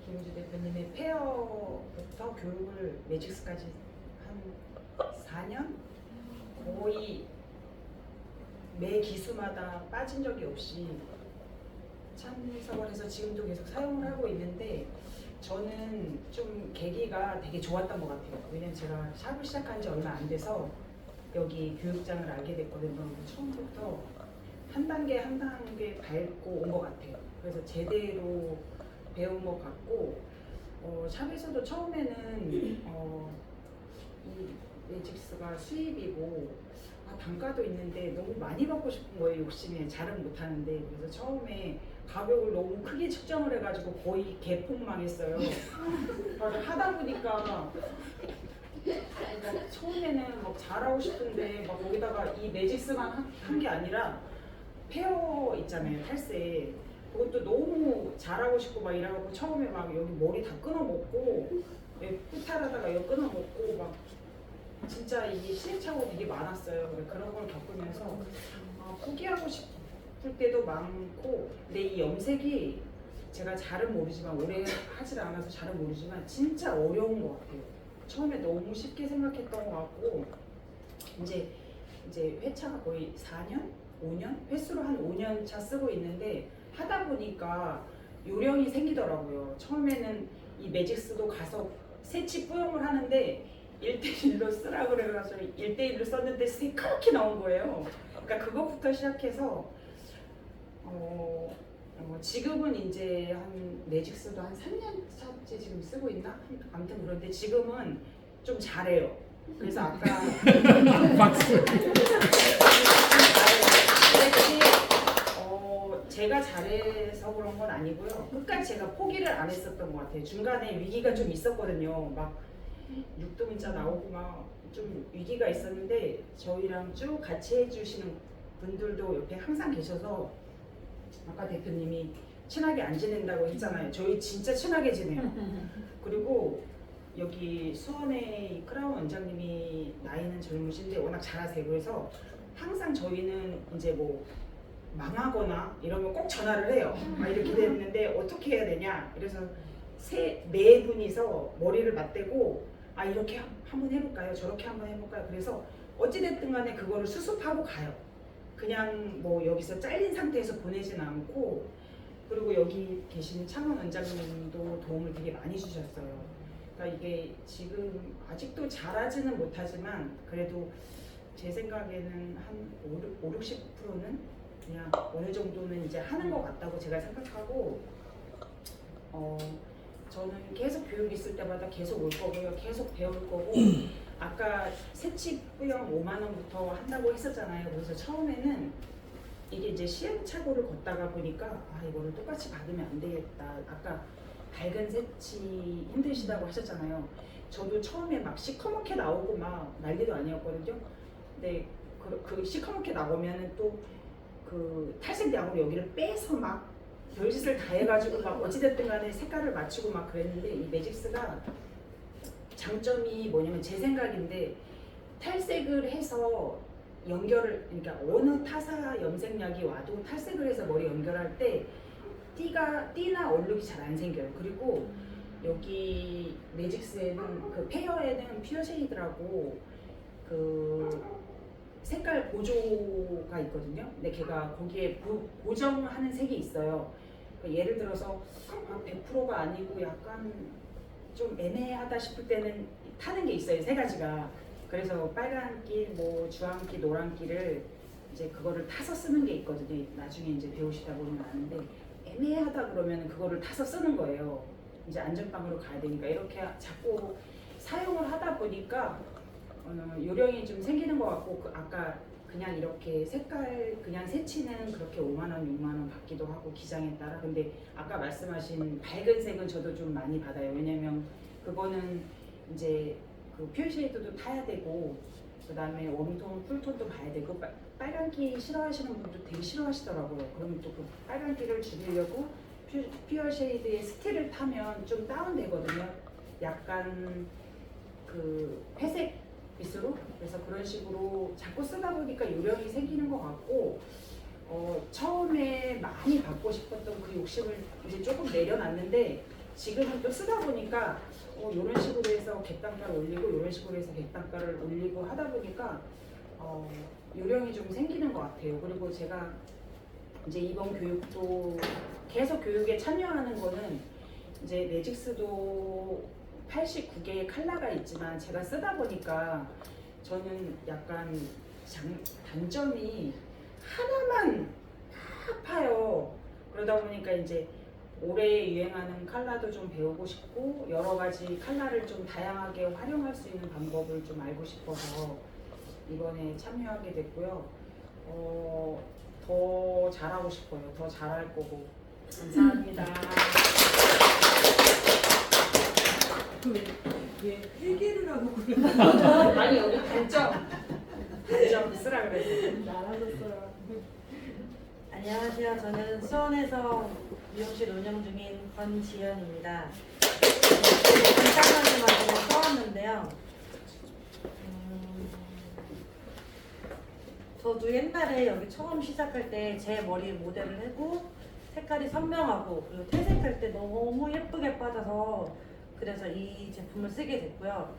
김우주 대표님의 페어부터 교육을 매직스까지 한 4년? 거의 매 기수마다 빠진 적이 없이 참석을 해서 지금도 계속 사용을 하고 있는데 저는 좀 계기가 되게 좋았던 것 같아요. 왜냐면 제가 샵을 시작한 지 얼마 안 돼서 여기 교육장을 알게 됐거든요. 처음부터 한 단계 한 단계 밟고 온 것 같아요. 그래서 제대로 배운 것 같고 샵에서도 처음에는 이 매직스가 수입이고 단가도 있는데 너무 많이 받고 싶은 거예요. 욕심에 잘은 못하는데. 그래서 처음에 가격을 너무 크게 측정을 해가지고 거의 개폭망했어요. 하다 보니까 처음에는 막 잘하고 싶은데 막 거기다가 이 매직스만 한 게 아니라 페어 있잖아요, 탈색. 그것도 너무 잘하고 싶고 막 이래갖고 처음에 막 여기 머리 다 끊어먹고 뿌탈하다가 이거 끊어먹고 막 진짜 이게 시행착오가 되게 많았어요. 그런 걸 겪으면서 포기하고 싶을 때도 많고 근데 이 염색이 제가 잘은 모르지만 오래 하질 않아서 잘은 모르지만 진짜 어려운 것 같아요. 처음에 너무 쉽게 생각했던 것 같고 이제 회차가 거의 4년? 5년? 횟수로 한 5년 차 쓰고 있는데 하다 보니까 요령이 생기더라고요. 처음에는 이 매직스도 가서 새치 뿌용을 하는데 1대1로 쓰라 그래가지고 1대1로 썼는데 새까맣게 나온 거예요. 그러니까 그것부터 시작해서 지금은 이제 한 매직스도 한 3년 차째 지금 쓰고 있나? 아무튼 그런데 지금은 좀 잘해요. 그래서 아까 박수. 제가 잘해서 그런 건 아니고요. 끝까지 제가 포기를 안 했었던 것 같아요. 중간에 위기가 좀 있었거든요. 막 육두문자 나오고 막 좀 위기가 있었는데 저희랑 쭉 같이 해주시는 분들도 옆에 항상 계셔서 아까 대표님이 친하게 안 지낸다고 했잖아요. 저희 진짜 친하게 지내요. 그리고 여기 수원의 크라운 원장님이 나이는 젊으신데 워낙 잘하세요. 그래서 항상 저희는 이제 뭐 망하거나 이러면 꼭 전화를 해요. 이렇게 됐는데 어떻게 해야 되냐. 그래서 네 분이서 머리를 맞대고 이렇게 한번 해볼까요? 저렇게 한번 해볼까요? 그래서 어찌됐든 간에 그거를 수습하고 가요. 그냥 뭐 여기서 잘린 상태에서 보내진 않고 그리고 여기 계신 창원 원장님도 도움을 되게 많이 주셨어요. 그러니까 이게 지금 아직도 잘하지는 못하지만 그래도 제 생각에는 한 50~60%는 그냥 어느 정도는 이제 하는 것 같다고 제가 생각하고 저는 계속 교육 있을 때마다 계속 올 거고요. 계속 배울 거고 아까 새치 뿌용 5만 원부터 한다고 했었잖아요. 그래서 처음에는 이게 이제 시행착오를 걷다가 보니까 이거를 똑같이 받으면 안 되겠다. 아까 밝은 새치 힘드시다고 하셨잖아요. 저도 처음에 막 시커멓게 나오고 막 난리도 아니었거든요. 근데 그 시커멓게 나오면은 또 그 탈색 약으로 여기를 빼서 막 별짓을 다 해가지고 막 어찌됐든 간에 색깔을 맞추고 막 그랬는데 이 매직스가 장점이 뭐냐면 제 생각인데 탈색을 해서 연결을 그러니까 어느 타사 염색약이 와도 탈색을 해서 머리 연결할 때 띠나 얼룩이 잘 안 생겨요. 그리고 여기 매직스에는 그 페어에는 퓨어 쉐이드라고 그 색깔 보조가 있거든요. 근데 걔가 거기에 보정하는 색이 있어요. 그러니까 예를 들어서 100%가 아니고 약간 좀 애매하다 싶을 때는 타는 게 있어요. 세 가지가. 그래서 빨간기, 뭐 주황기, 노란기를 이제 그거를 타서 쓰는 게 있거든요. 나중에 이제 배우시다 보면 아는데 애매하다 그러면 그거를 타서 쓰는 거예요. 이제 안전빵으로 가야 되니까 이렇게 자꾸 사용을 하다 보니까 요령이 좀 생기는 것 같고 아까 그냥 이렇게 색깔 그냥 새치는 그렇게 5만 원, 6만 원 받기도 하고 기장에 따라. 근데 아까 말씀하신 밝은 색은 저도 좀 많이 받아요. 왜냐면 그거는 이제 그 퓨어 쉐이드도 타야 되고 그다음에 웜톤, 쿨톤도 봐야 되고 빨간기 싫어하시는 분도 되게 싫어하시더라고요. 그러면 또 그 빨간기를 줄이려고 퓨어 쉐이드의 스틸을 타면 좀 다운되거든요. 약간 그 회색 빛으로. 그래서 그런 식으로 자꾸 쓰다 보니까 요령이 생기는 것 같고 처음에 많이 받고 싶었던 그 욕심을 이제 조금 내려놨는데 지금은 또 쓰다 보니까 이런 식으로 해서 객단가를 올리고 이런 식으로 해서 객단가를 올리고 하다 보니까 요령이 좀 생기는 것 같아요. 그리고 제가 이제 이번 교육도 계속 교육에 참여하는 거는 이제 매직스도 89개의 컬러가 있지만 제가 쓰다 보니까 저는 약간 단점이 하나만 팍 파요. 그러다 보니까 이제 올해 유행하는 컬러도 좀 배우고 싶고 여러 가지 컬러를 좀 다양하게 활용할 수 있는 방법을 좀 알고 싶어서 이번에 참여하게 됐고요. 더 잘하고 싶어요. 더 잘할 거고. 감사합니다. 왜 회계를 하고 그래? 아니 여기 단점 쓰라 그랬어요. 알아줬어요. 안녕하세요. 저는 수원에서 미용실 운영 중인 권지연입니다. 간단하게만 써왔는데요. 저도 옛날에 여기 처음 시작할 때 제 머리 모델을 하고 색깔이 선명하고 그리고 퇴색할 때 너무 예쁘게 빠져서 그래서 이 제품을 쓰게 됐고요.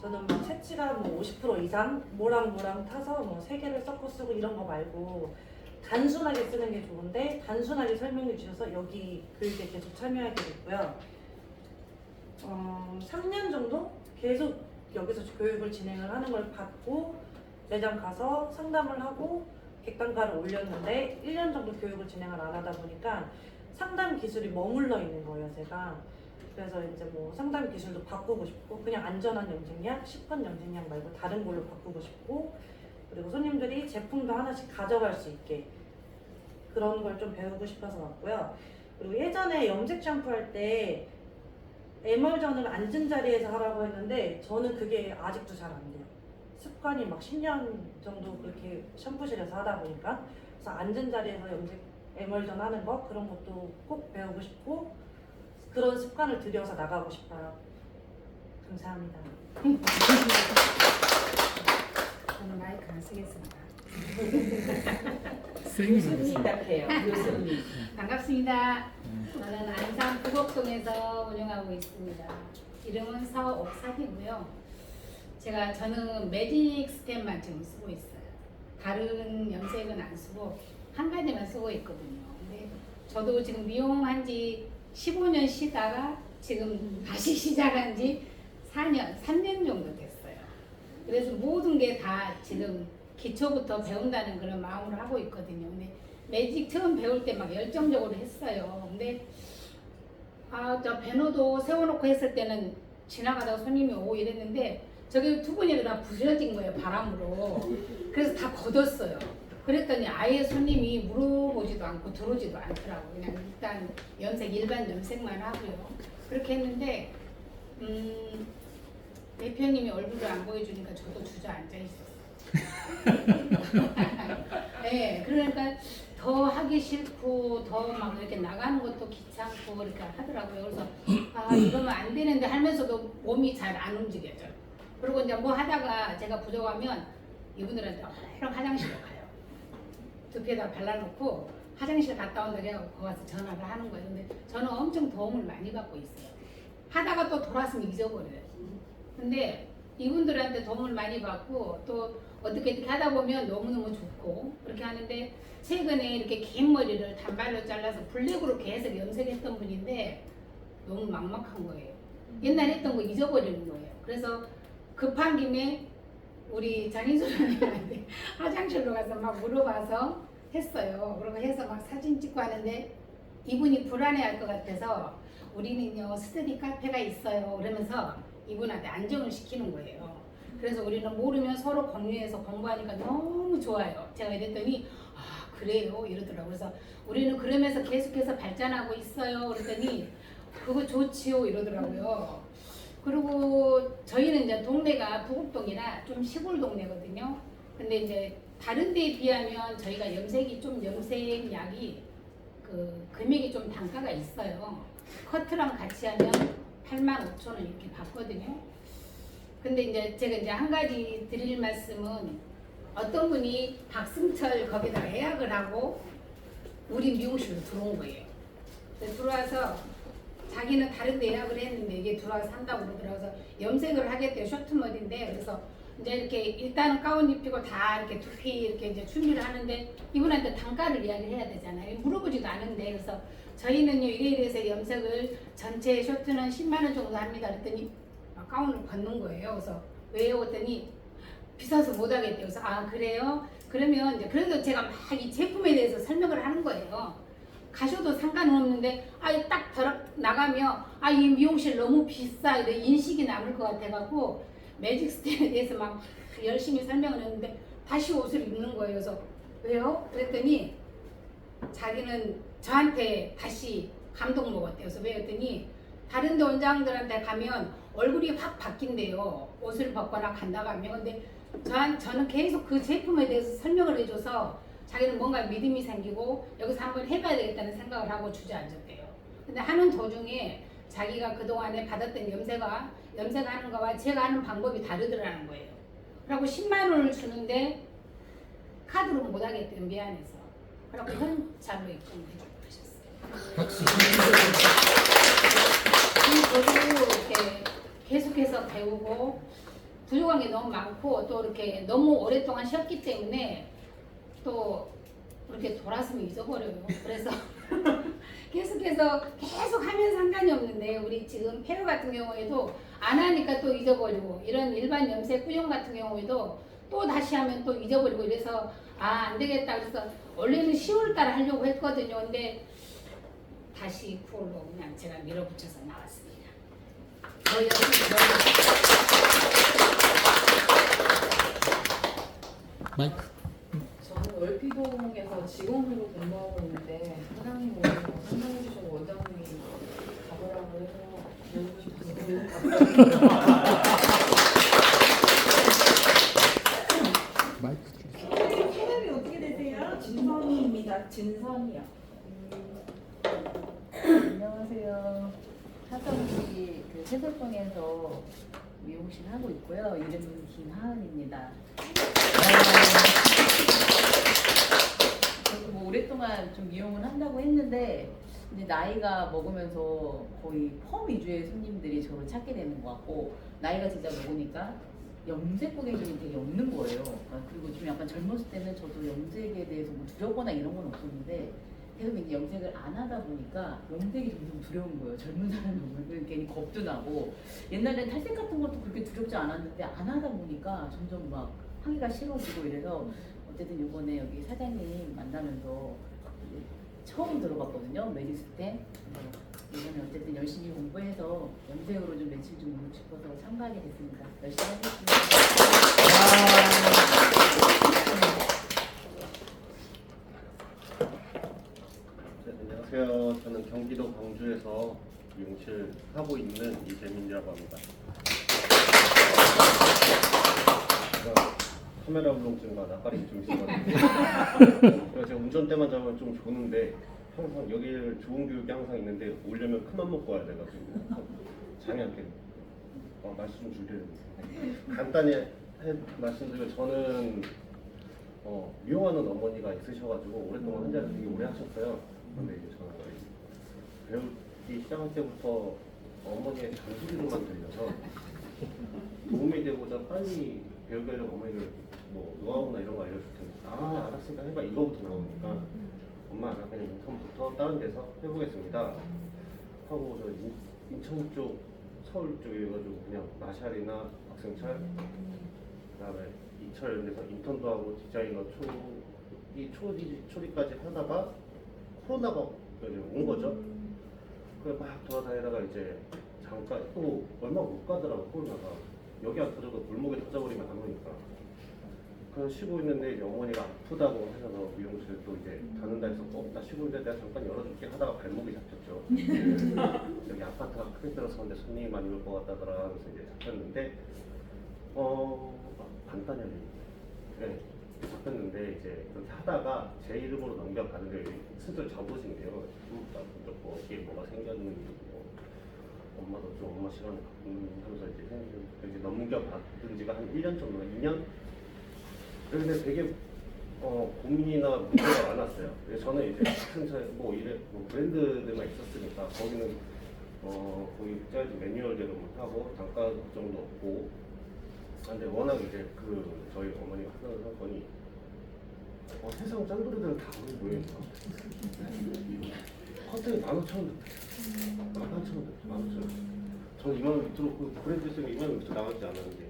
저는 뭐 채취가 뭐 50% 이상 뭐랑 타서 뭐 3개를 섞어 쓰고 이런 거 말고 단순하게 쓰는 게 좋은데 단순하게 설명해 주셔서 여기 교육에 계속 참여하게 됐고요. 3년 정도 계속 여기서 교육을 진행을 하는 걸 받고 매장 가서 상담을 하고 객단가를 올렸는데 1년 정도 교육을 진행을 안 하다 보니까 상담 기술이 머물러 있는 거예요, 제가. 그래서 이제 뭐 상담 기술도 바꾸고 싶고 그냥 안전한 염색약, 10번 염색약 말고 다른 걸로 바꾸고 싶고 그리고 손님들이 제품도 하나씩 가져갈 수 있게 그런 걸 좀 배우고 싶어서 왔고요. 그리고 예전에 염색 샴푸 할 때 에멀전을 앉은 자리에서 하라고 했는데 저는 그게 아직도 잘 안 돼요. 습관이 막 10년 정도 그렇게 샴푸실에서 하다 보니까 그래서 앉은 자리에서 염색 에멀전 하는 거 그런 것도 꼭 배우고 싶고 그런 습관을 들여서 나가고 싶어요. 감사합니다. 저는 마이크 안 쓰겠습니다. 교수님 같아요. 교수님. 반갑습니다. 저는 안산 부곡동에서 운영하고 있습니다. 이름은 서옥상이고요. 저는 매직 스텝만 지금 쓰고 있어요. 다른 염색은 안 쓰고 한 가지만 쓰고 있거든요. 근데 저도 지금 미용한 지 15년 쉬다가 지금 다시 시작한 지 3년 정도 됐어요. 그래서 모든 게 다 지금 기초부터 배운다는 그런 마음으로 하고 있거든요. 근데 매직 처음 배울 때 막 열정적으로 했어요. 근데 저 배너도 세워놓고 했을 때는 지나가다가 손님이 오고 이랬는데 저기 두 분이 다 부서진 거예요, 바람으로. 그래서 다 걷었어요. 그랬더니 아예 손님이 물어보지도 않고 들어오지도 않더라고요. 그냥 일단 일반 염색만 하고요. 그렇게 했는데 대표님이 얼굴을 안 보여주니까 저도 주저앉아 있었어요. 네, 그러니까 더 하기 싫고 더 막 이렇게 나가는 것도 귀찮고 그렇게 하더라고요. 그래서 이러면 안 되는데 하면서도 몸이 잘 안 움직여져요. 그리고 이제 뭐 하다가 제가 부족하면 이분들한테 그럼 화장실로 가요. 두피에다 발라놓고 화장실 갔다 온다고 해서 거기 가서 전화를 하는 거예요. 근데 저는 엄청 도움을 많이 받고 있어요. 하다가 또 돌아서면 잊어버려요. 근데 이분들한테 도움을 많이 받고 또 어떻게 하다 보면 너무너무 좋고 그렇게 하는데 최근에 이렇게 긴 머리를 단발로 잘라서 블랙으로 계속 염색했던 분인데 너무 막막한 거예요. 옛날에 했던 거 잊어버리는 거예요. 그래서 급한 김에 우리 장인수님한테 화장실로 가서 막 물어봐서 했어요. 그러고 해서 막 사진 찍고 하는데 이분이 불안해할 것 같아서 우리는요 스터디 카페가 있어요. 그러면서 이분한테 안정을 시키는 거예요. 그래서 우리는 모르면 서로 공유해서 공부하니까 너무 좋아요. 제가 이랬더니 그래요 이러더라고요. 그래서 우리는 그러면서 계속해서 발전하고 있어요. 그랬더니 그거 좋지요 이러더라고요. 그리고 저희는 이제 동네가 부곡동이라 좀 시골 동네거든요. 근데 이제 다른 데에 비하면 저희가 염색약이 그 금액이 좀 단가가 있어요. 커트랑 같이 하면 85,000원 이렇게 받거든요. 근데 이제 제가 한 가지 드릴 말씀은 어떤 분이 박승철 거기다 예약을 하고 우리 미용실로 들어온 거예요. 들어와서 자기는 다른 데 예약을 했는데 이게 들어와서 산다고 그러더라고요. 염색을 하겠대요. 쇼트머리인데 그래서 이제 이렇게 일단은 가운 입히고 다 이렇게 두피 이렇게 이제 준비를 하는데 이분한테 단가를 이야기를 해야 되잖아요. 물어보지도 않은데 그래서 저희는요 이래서 염색을 전체 쇼트는 10만 원 정도 합니다. 그랬더니 가운을 받는 거예요. 그래서 왜요? 그랬더니 비싸서 못 하겠대요. 그래서 그래요? 그러면 이제 그래도 제가 막 이 제품에 대해서 설명을 하는 거예요. 가셔도 상관은 없는데 딱 나가면 이 미용실 너무 비싸 이런 인식이 남을 것 같아갖고 매직 스텝에 대해서 막 열심히 설명을 했는데 다시 옷을 입는 거예요. 그래서 왜요? 그랬더니 자기는 저한테 다시 감동 먹었대요. 그래서 왜 그랬더니 다른 데 원장들한테 가면 얼굴이 확 바뀐대요. 옷을 벗거나 간다 가면. 근데 저는 계속 그 제품에 대해서 설명을 해줘서 자기는 뭔가 믿음이 생기고 여기서 한번 해봐야 되겠다는 생각을 하고 주저앉았대요. 근데 하는 도중에 자기가 그동안에 받았던 염색하는 거와 제가 하는 방법이 다르더라는 거예요. 그리고 10만 원을 주는데 카드로 못 하겠대요. 미안해서. 그리고 현찰로 입금해 주고 하셨어요. 저도 이렇게 계속해서 배우고 부족한 게 너무 많고 또 이렇게 너무 오랫동안 쉬었기 때문에 또 이렇게 돌았으면 잊어버려요. 그래서 계속해서 계속 하면 상관이 없는데 우리 지금 폐로 같은 경우에도 안 하니까 또 잊어버리고 이런 일반 염색 꾸용 같은 경우에도 또 다시 하면 또 잊어버리고 이래서 안 되겠다 그래서 원래는 10월 달에 하려고 했거든요. 근데 다시 9월로 그냥 제가 밀어붙여서 나왔습니다. 더 열심히 마이크. 저는 월피동에서 직원으로 근무하고 있는데 사장님 오늘 상담해 주신 원장님이 가보라고 해서 배우고 싶어서 마이크. 성함이 어떻게 되세요? 진선이입니다. 진선이요. 안녕하세요. 사정시 그 세설동에서 미용실 하고 있고요. 이름은 김하은입니다. 저도 뭐 오랫동안 좀 미용을 한다고 했는데 이제 나이가 먹으면서 거의 펌 위주의 손님들이 저를 찾게 되는 것 같고 나이가 진짜 먹으니까 염색 고객님이 되게 없는 거예요. 그리고 좀 약간 젊었을 때는 저도 염색에 대해서 뭐 두렵거나 이런 건 없었는데 계속 이제 염색을 안 하다 보니까 염색이 점점 두려운 거예요. 젊은 사람이 오면 괜히 겁도 나고 옛날엔 탈색 같은 것도 그렇게 두렵지 않았는데 안 하다 보니까 점점 막 하기가 싫어지고 이래서 어쨌든 이번에 여기 사장님 만나면서 처음 들어봤거든요. 메디스템. 이번에 어쨌든 열심히 공부해서 염색으로 좀 매출 좀 올리고 싶어서 참가하게 됐습니다. 열심히 하겠습니다. 안녕하세요. 저는 경기도 광주에서 미용실 하고 있는 이재민이라고 합니다. 제가 카메라 울렁증과 낯가림이 좀 있어가지고 제가 운전대만 잡으면 좀 조는데 항상 여기를 좋은 교육이 항상 있는데 오려면 큰맘 먹고 와야 돼가지고 잠이 안 깨요. 말씀 좀 줄이려고 간단히 말씀드리면 저는 미용하는 어머니가 있으셔가지고 오랫동안 혼자 되게 오래 하셨어요. 근데 이제 저는 배우기 시작할 때부터 어머니의 잔소리로만 들려서 도움이 되고자 빨리 배우게 하려고 어머니를 뭐 노하우나 이런 거 알려줄 테니까 알았으니까 해봐 이거부터 나오니까 엄마 나 그냥 인턴부터 다른 데서 해보겠습니다 하고 저 인천 쪽 서울 쪽에 해가지고 그냥 마샬이나 박승철 그다음에 이철 이런 데서 인턴도 하고 디자이너 초리까지 하다가 코로나가 온 거죠. 그래 막 돌아다니다가 이제 잠깐 또 얼마 못 가더라고 코로나가. 여기 안 터져도 골목에 터져버리면 안 오니까. 그래서 쉬고 있는데 이제 어머니가 아프다고 하셔서 미용실 또 이제 다는다 해서 나 쉬고 있는데 내가 잠깐 열어줄게 하다가 발목이 잡혔죠. 여기 아파트가 크게 들어서는데 손님이 많이 올 것 같다더라 하면서 이제 잡혔는데 간단하게 네, 잡혔는데 이제 그렇게 하다가 제 이름으로 넘겨가는데 스스로 접으신대요. 뭐 이게 뭐가 생겼는지 엄마도 좀 엄마 시간을 하면서 이제 넘겨받은 지가 한 1년 정도, 2년? 그런데 되게 고민이나 문제가 많았어요. 그래서 저는 이제 뭐 브랜드들만 있었으니까 거기는 거기 짜여진 매뉴얼대로 하고 단가 걱정도 없고 근데 워낙 이제 저희 어머니가 하는 사건이 세상 짠돌이들은 다 우리 모여있어. 커튼이 15,000원 15,000원 저는 2만원 밑으로 브랜드 쓰면 2만원 밑으로 나가지 않았는데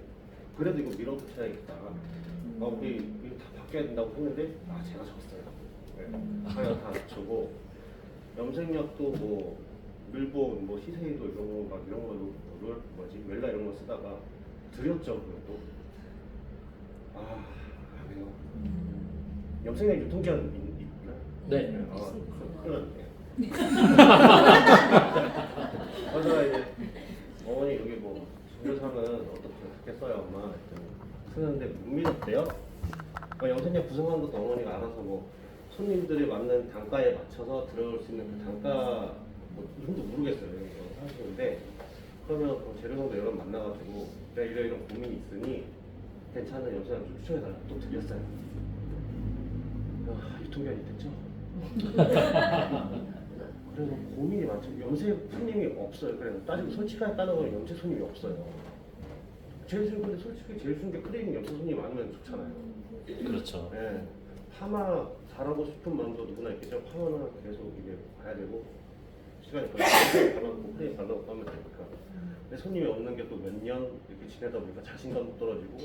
그래도 이거 밀어붙여야겠다. 우리 이거 다 바뀌어야 된다고 했는데 제가 졌어요. 하여 다 주고 염색약도 뭐 밀본, 뭐 시세이도 이런 거 막 이런 걸로 웰라 이런 거 쓰다가 드렸죠. 그것도 그래요. 염색약 유통기한 있나? 네. 큰일 났네. 맞아 이제 어머니 여기 뭐 정류상은 어떻게 써요 엄마? 쓰는데 못 믿었대요. 염색약 구성하는 것도 어머니가 알아서 뭐 손님들이 맞는 단가에 맞춰서 들어올 수 있는 그 단가 뭐 이름도 모르겠어요. 하시는데 그러면 재료상도 여러 번 만나가지고 내가 이런 고민이 있으니 괜찮은 염색약 좀 추천해달라고 또 드렸어요. 유통기한이 됐죠? 그래서 고민이 많죠. 염색 손님이 없어요. 그래서 따지고 솔직하게 따져보면 염색 손님이 없어요. 제일 쉬운 근데 솔직히 제일 쉬운 게 클리닉 염색 손님이 많으면 좋잖아요. 그렇죠. 네. 파마 잘하고 싶은 마음도 누구나 있겠죠. 파마는 계속 이게 봐야 되고 시간이 걸리고 발라놓고 크림 발라놓고 하면 되니까. 근데 손님이 없는 게 또 몇 년 이렇게 지내다 보니까 자신감도 떨어지고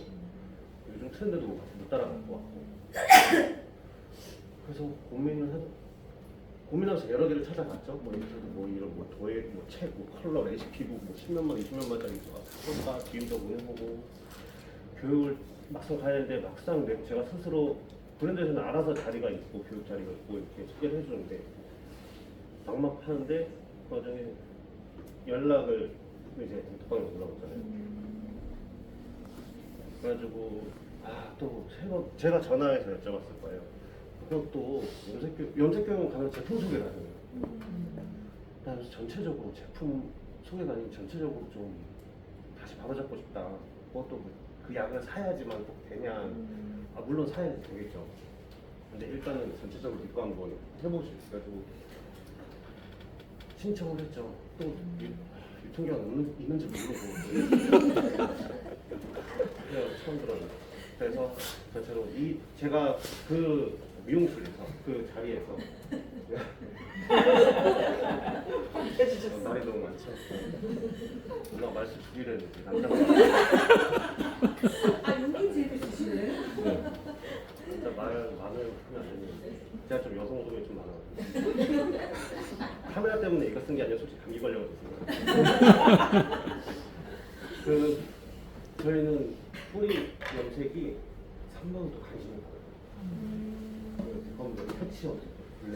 요즘 트렌드도 못 따라갈 것 같고. 그래서 고민하면서 여러 개를 찾아봤죠. 뭐 인터넷 뭐 이런 뭐 도예 뭐 책, 뭐 컬러 레시피북 뭐 10년만 20년만짜리 다 기임도 보내보고 교육을 막상 가야 되는데 막상 제가 스스로 브랜드에서는 알아서 자리가 있고 교육 자리가 있고 이렇게 소개를 해주는데 막막하는데 그 와중에 연락을 이제 독방에 올라오잖아요. 그래가지고 또 제가 전화해서 여쭤봤을 거예요. 그럼 또 염색교육원 가면 제품 소개를 하잖아요. 그래서 전체적으로 제품 소개가 아닌 전체적으로 좀 다시 바로잡고 싶다. 그것도 그 약을 사야지만 꼭 되냐. 물론 사야 되겠죠. 근데 일단은 전체적으로 믿고 한번 해보고 싶어가지고 신청을 했죠. 또 유통기한 있는지 모르고 처음 들었는데 그래서 전체로 제가 그 미용실에서 그 자리에서 말이 너무 많죠. 누나 말씀 줄이려는데 남자가 용기 제일 주시네. 진짜 말 많은 하면 안 되는데 제가 좀 여성성이 좀 많아가지고 카메라 때문에 이거 쓴 게 아니라 솔직히 감기 걸려가지고 저희는 뿌리 염색이 3만 원도 관심이 많아요. 그건 패치 염색 원래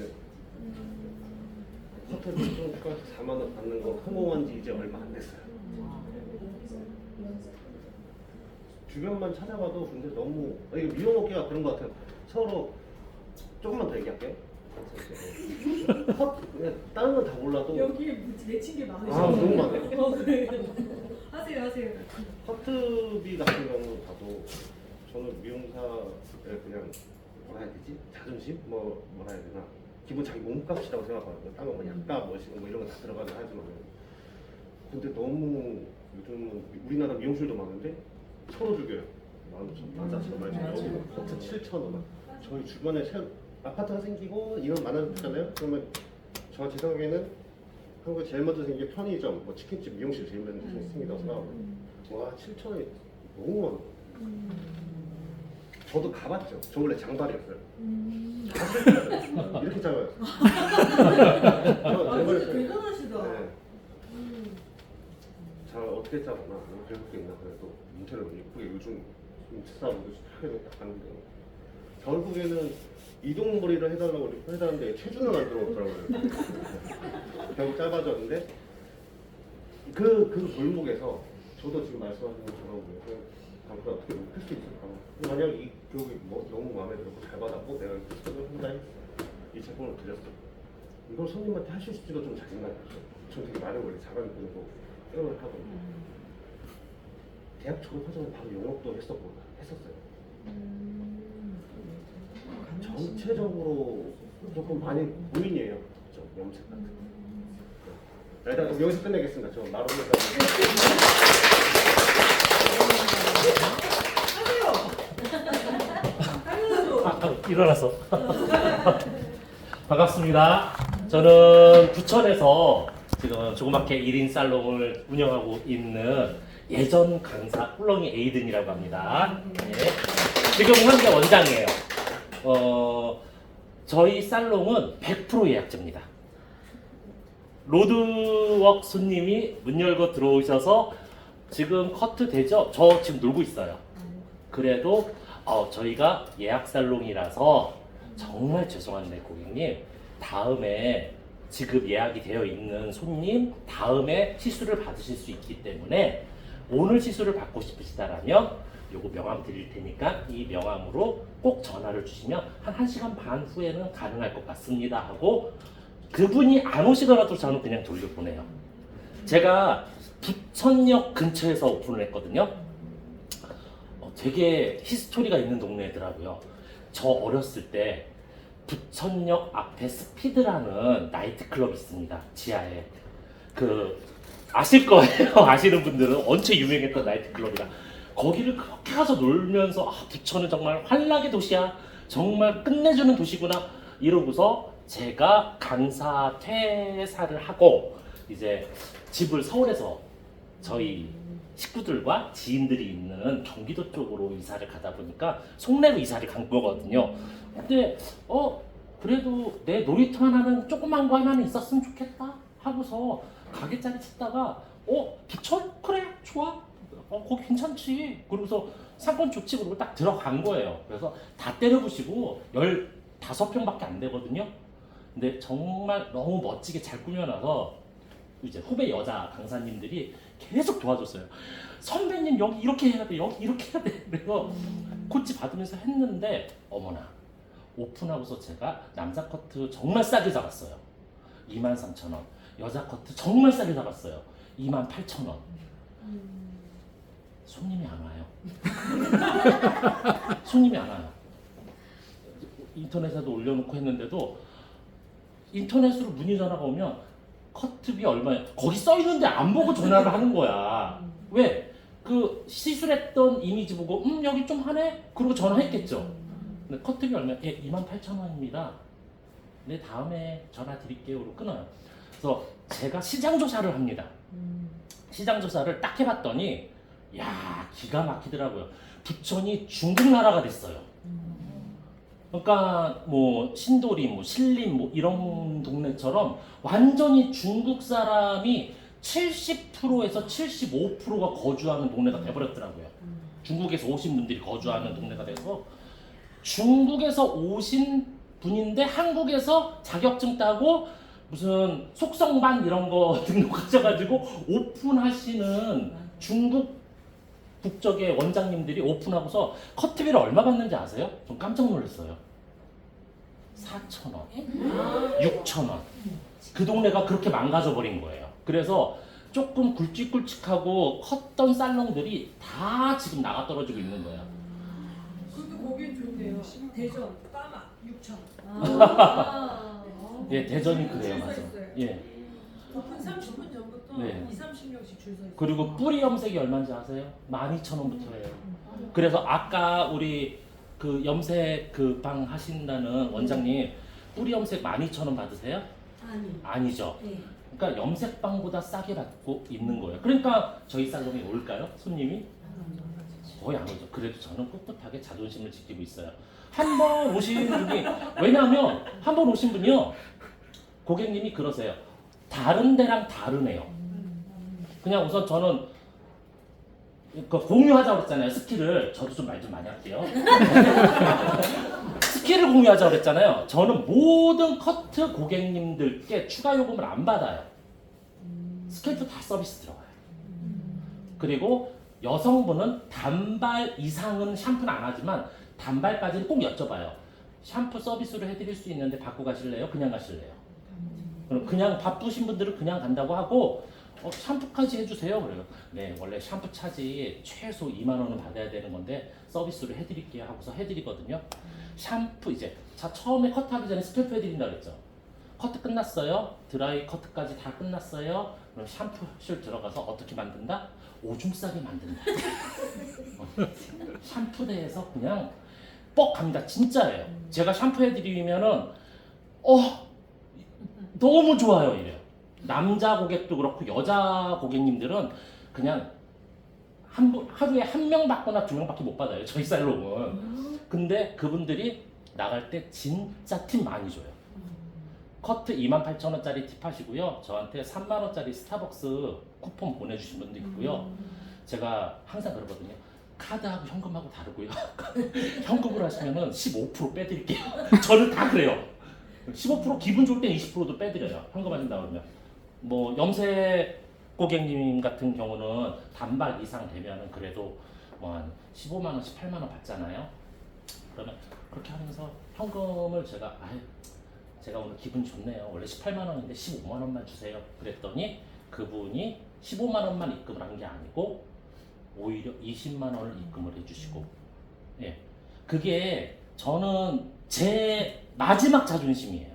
커트를 좀 추가해서 4만 원 받는 거 성공한 지 이제 얼마 안 됐어요. 주변만 찾아봐도 근데 너무 이게 미용업계가 그런 것 같아요. 서로 조금만 더 얘기할게요. 다른 건 다 몰라도 여기에 맺힌 게 많으시죠? 너무 많아요. 하세요. 커트비 같은 경우 봐도 저는 미용사의 그냥 뭐라 해야 되지? 자존심? 뭐라 해야 되나? 기본 자기 몸값이라고 생각하거든요. 다른 거 약값 뭐 이런 거 다 들어가긴 하지만 근데 너무 요즘은 우리나라 미용실도 많은데 서로 죽여요. 15,000원 말지 여기 커트 7,000원. 저희 주변에 아파트가 생기고 이런 많아졌잖아요. 그러면 제 생각에는 한국에 제일 먼저 생긴 게 편의점, 뭐 치킨집, 미용실 제일 먼저 생긴다고 생각하고 와 7,000원이 너무 많아. 저도 가봤죠. 저 원래 장발이었어요. 이렇게 작아요. 대단하시다. 네. 잘 어떻게 짜거나 뭐 배울 게 있나 그래도 인테리어 예쁘게 요즘 인테리어도 하게 딱 하는데 결국에는 이동머리를 해달라고 해달라는데 체중을 안 들어오더라고요. 결국 짧아졌는데 그 골목에서 저도 지금 말씀하신 것처럼 가보다 어떻게 높일 수 있을까? 만약 이 교육이 너무 마음에 들었고 잘 받았고 내가 스텝을 한다 했어. 이 제품을 드렸어. 이걸 손님한테 할 수 있을지도 좀 자신감이 없어요. 전 되게 말을 원래 잘하는 편이고 깨어를 하거든요. 대학 졸업하자마자 바로 영업도 했었어요. 전체적으로 조금 많이 고민이에요. 저 염색 같은 거. 일단 여기서 끝내겠습니다. 저 나름대로. 일어나서 반갑습니다. 저는 부천에서 지금 조그맣게 1인 살롱을 운영하고 있는 예전 강사 꿀렁이 에이든이라고 합니다. 네. 지금 현재 원장이에요. 저희 살롱은 100% 예약제입니다. 로드웍 손님이 문 열고 들어오셔서 지금 커트 되죠? 저 지금 놀고 있어요. 그래도 저희가 예약 살롱이라서 정말 죄송한데 고객님 다음에 지금 예약이 되어 있는 손님 다음에 시술을 받으실 수 있기 때문에 오늘 시술을 받고 싶으시다라면 요거 명함 드릴 테니까 이 명함으로 꼭 전화를 주시면 한 1시간 반 후에는 가능할 것 같습니다 하고 그분이 안 오시더라도 저는 그냥 돌려보내요. 제가 부천역 근처에서 오픈을 했거든요. 되게 히스토리가 있는 동네더라고요. 저 어렸을 때 부천역 앞에 스피드라는 나이트클럽이 있습니다. 지하에. 아실 거예요. 아시는 분들은 엄청 유명했던 나이트클럽이라. 거기를 그렇게 가서 놀면서 부천은 정말 환락의 도시야. 정말 끝내주는 도시구나. 이러고서 제가 강사 퇴사를 하고 이제 집을 서울에서 저희 식구들과 지인들이 있는 경기도 쪽으로 이사를 가다 보니까 송내로 이사를 간 거거든요. 근데 그래도 내 놀이터 하나는 조그만 거 하나는 있었으면 좋겠다 하고서 가게자리 찾다가 부천? 그래 좋아. 거기 괜찮지. 그러고서 상권 좋지. 그러고 딱 들어간 거예요. 그래서 다 때려부시고 15평밖에 안 되거든요. 근데 정말 너무 멋지게 잘 꾸며놔서 이제 후배 여자 강사님들이 계속 도와줬어요. 선배님 여기 이렇게 해야 돼. 여기 이렇게 해야 돼. 그래서 코치 받으면서 했는데 어머나 오픈하고서 제가 남자 커트 정말 싸게 잡았어요. 23,000원. 여자 커트 정말 싸게 잡았어요. 28,000원. 손님이 안 와요. 손님이 안 와요. 인터넷에도 올려놓고 했는데도 인터넷으로 문의 전화가 오면 커트비 얼마야? 거기 써 있는데 안 보고 전화를 하는 거야. 왜? 시술했던 이미지 보고 여기 좀 하네? 그러고 전화했겠죠. 근데 커트비 얼마야? 28,000원입니다. 네 다음에 전화 드릴게요. 그러고 끊어요. 그래서 제가 시장 조사를 합니다. 시장 조사를 딱 해봤더니 야 기가 막히더라고요. 부천이 중국 나라가 됐어요. 그러니까 뭐 신도림, 뭐 신림 뭐 이런 동네처럼 완전히 중국 사람이 70%에서 75%가 거주하는 동네가 돼버렸더라고요. 중국에서 오신 분들이 거주하는 동네가 돼서 중국에서 오신 분인데 한국에서 자격증 따고 무슨 속성반 이런 거 등록하셔가지고 오픈하시는 중국 국적의 원장님들이 오픈하고서 커트비를 얼마 받는지 아세요? 좀 깜짝 놀랐어요. 4,000원, 6,000원. 그 동네가 그렇게 망가져 버린 거예요. 그래서 조금 굵직굵직하고 컸던 살롱들이 다 지금 나가 떨어지고 있는 거예요. 그래도 거긴 좋네요. 대전, 까마, 6,000원. 예, 대전이 그래요, 맞아. 예. 오픈 30분 전부터 네. 20-30명씩 줄 서 있어요. 그리고 뿌리 염색이 얼마인지 아세요? 12,000원부터예요. 그래서 아까 우리 염색 방 하신다는 원장님 뿌리 염색 12,000원 받으세요? 아니죠. 네. 그러니까 염색방보다 싸게 받고 있는 거예요. 그러니까 저희 살롱에 올까요? 손님이? 거의 안 오죠. 그래도 저는 꿋꿋하게 자존심을 지키고 있어요. 한 번 오신 분이 왜냐하면 한 번 오신 분이요. 고객님이 그러세요. 다른 데랑 다르네요. 그냥 우선 저는 공유하자고 그랬잖아요. 스킬을. 저도 좀 말 좀 많이 할게요. 스킬을 공유하자고 그랬잖아요. 저는 모든 커트 고객님들께 추가 요금을 안 받아요. 스케일도 다 서비스 들어가요. 그리고 여성분은 단발 이상은 샴푸는 안 하지만 단발까지는 꼭 여쭤봐요. 샴푸 서비스로 해드릴 수 있는데 받고 가실래요? 그냥 가실래요? 그럼 그냥 바쁘신 분들은 그냥 간다고 하고 샴푸까지 해주세요. 그래요. 네, 원래 샴푸 차지 최소 2만 원은 받아야 되는 건데 서비스로 해드릴게요 하고서 해드리거든요. 샴푸 이제 처음에 커트하기 전에 스캘프 해드린다 그랬죠. 커트 끝났어요. 드라이 커트까지 다 끝났어요. 그럼 샴푸실 들어가서 어떻게 만든다? 오줌 싸게 만든다. 샴푸대에서 그냥 뻑 갑니다. 진짜예요. 제가 샴푸 해드리면은 너무 좋아요 이래요. 남자 고객도 그렇고 여자 고객님들은 그냥 하루에 1명 받거나 2명밖에 못 받아요. 저희 살롱은. 근데 그분들이 나갈 때 진짜 팁 많이 줘요. 커트 28,000원짜리 팁 하시고요. 저한테 3만원짜리 스타벅스 쿠폰 보내주신 분도 있고요. 제가 항상 그러거든요. 카드하고 현금하고 다르고요. 현금으로 하시면은 15% 빼드릴게요. 저는 다 그래요. 15% 기분 좋을 땐 20%도 빼드려요. 현금 하신다 그러면. 뭐 염색 고객님 같은 경우는 단발 이상 되면은 그래도 뭐 한 15만 원, 18만 원 받잖아요. 그러면 그렇게 하면서 현금을 제가 오늘 기분 좋네요. 원래 18만 원인데 15만 원만 주세요. 그랬더니 그분이 15만 원만 입금을 한 게 아니고 오히려 20만 원을 입금을 해주시고, 예, 그게 저는 제 마지막 자존심이에요.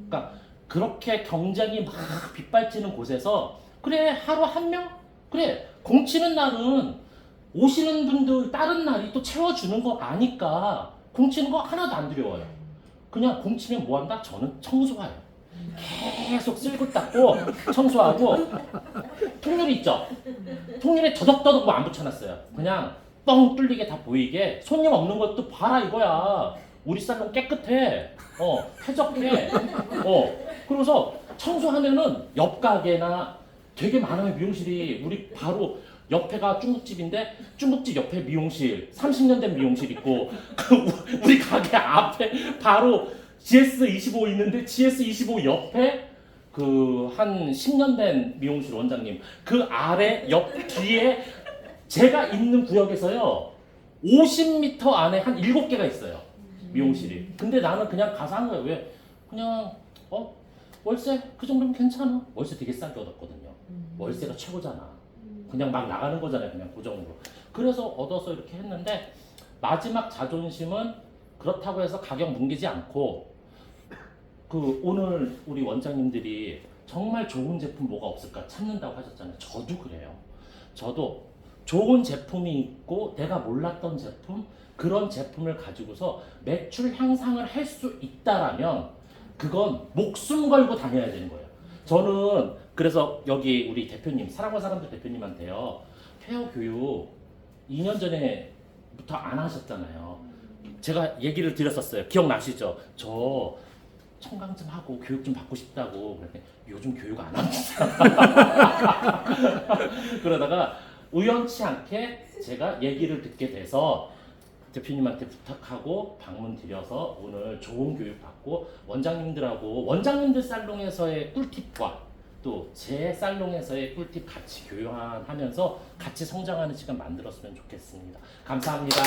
그러니까 그렇게 경쟁이 막 빗발치는 곳에서 그래 하루 한 명? 그래 공치는 날은 오시는 분들 다른 날이 또 채워주는 거 아니까 공치는 거 하나도 안 두려워요. 그냥 공치면 뭐 한다? 저는 청소해요. 계속 쓸고 닦고 청소하고 통유리 있죠? 통유리에 더덕더덕 뭐 안 붙여놨어요. 그냥 뻥 뚫리게 다 보이게 손님 없는 것도 봐라 이거야. 우리 살롱 깨끗해. 쾌적해. 그러고서 청소하면은 옆 가게나 되게 많아요. 미용실이 우리 바로 옆에가 중국집인데 중국집 옆에 미용실 30년 된 미용실 있고 우리 가게 앞에 바로 GS25 있는데 GS25 옆에 그 한 10년 된 미용실 원장님 그 아래 옆 뒤에 제가 있는 구역에서요 50m 안에 한 7개가 있어요 미용실이. 근데 나는 그냥 가서 한 거예요. 왜? 그냥 월세 그 정도면 괜찮아. 월세 되게 싸게 얻었거든요. 월세가 최고잖아. 그냥 막 나가는 거잖아요. 그냥 고정으로. 그래서 얻어서 이렇게 했는데 마지막 자존심은 그렇다고 해서 가격 뭉개지 않고 그 오늘 우리 원장님들이 정말 좋은 제품 뭐가 없을까 찾는다고 하셨잖아요. 저도 그래요. 저도 좋은 제품이 있고 내가 몰랐던 제품 그런 제품을 가지고서 매출 향상을 할 수 있다라면 그건 목숨 걸고 다녀야 되는 거예요. 저는 그래서 여기 우리 대표님 사랑과 사람들 대표님한테요. 페어 교육 2년 전에부터 안 하셨잖아요. 제가 얘기를 드렸었어요. 기억나시죠? 저 청강 좀 하고 교육 좀 받고 싶다고 그랬더니 요즘 교육 안 합니다. 그러다가 우연치 않게 제가 얘기를 듣게 돼서 대표님한테 부탁하고 방문 드려서 오늘 좋은 교육 받고 원장님들하고 원장님들 살롱에서의 꿀팁과 또 제 살롱에서의 꿀팁 같이 교환하면서 같이 성장하는 시간 만들었으면 좋겠습니다. 감사합니다.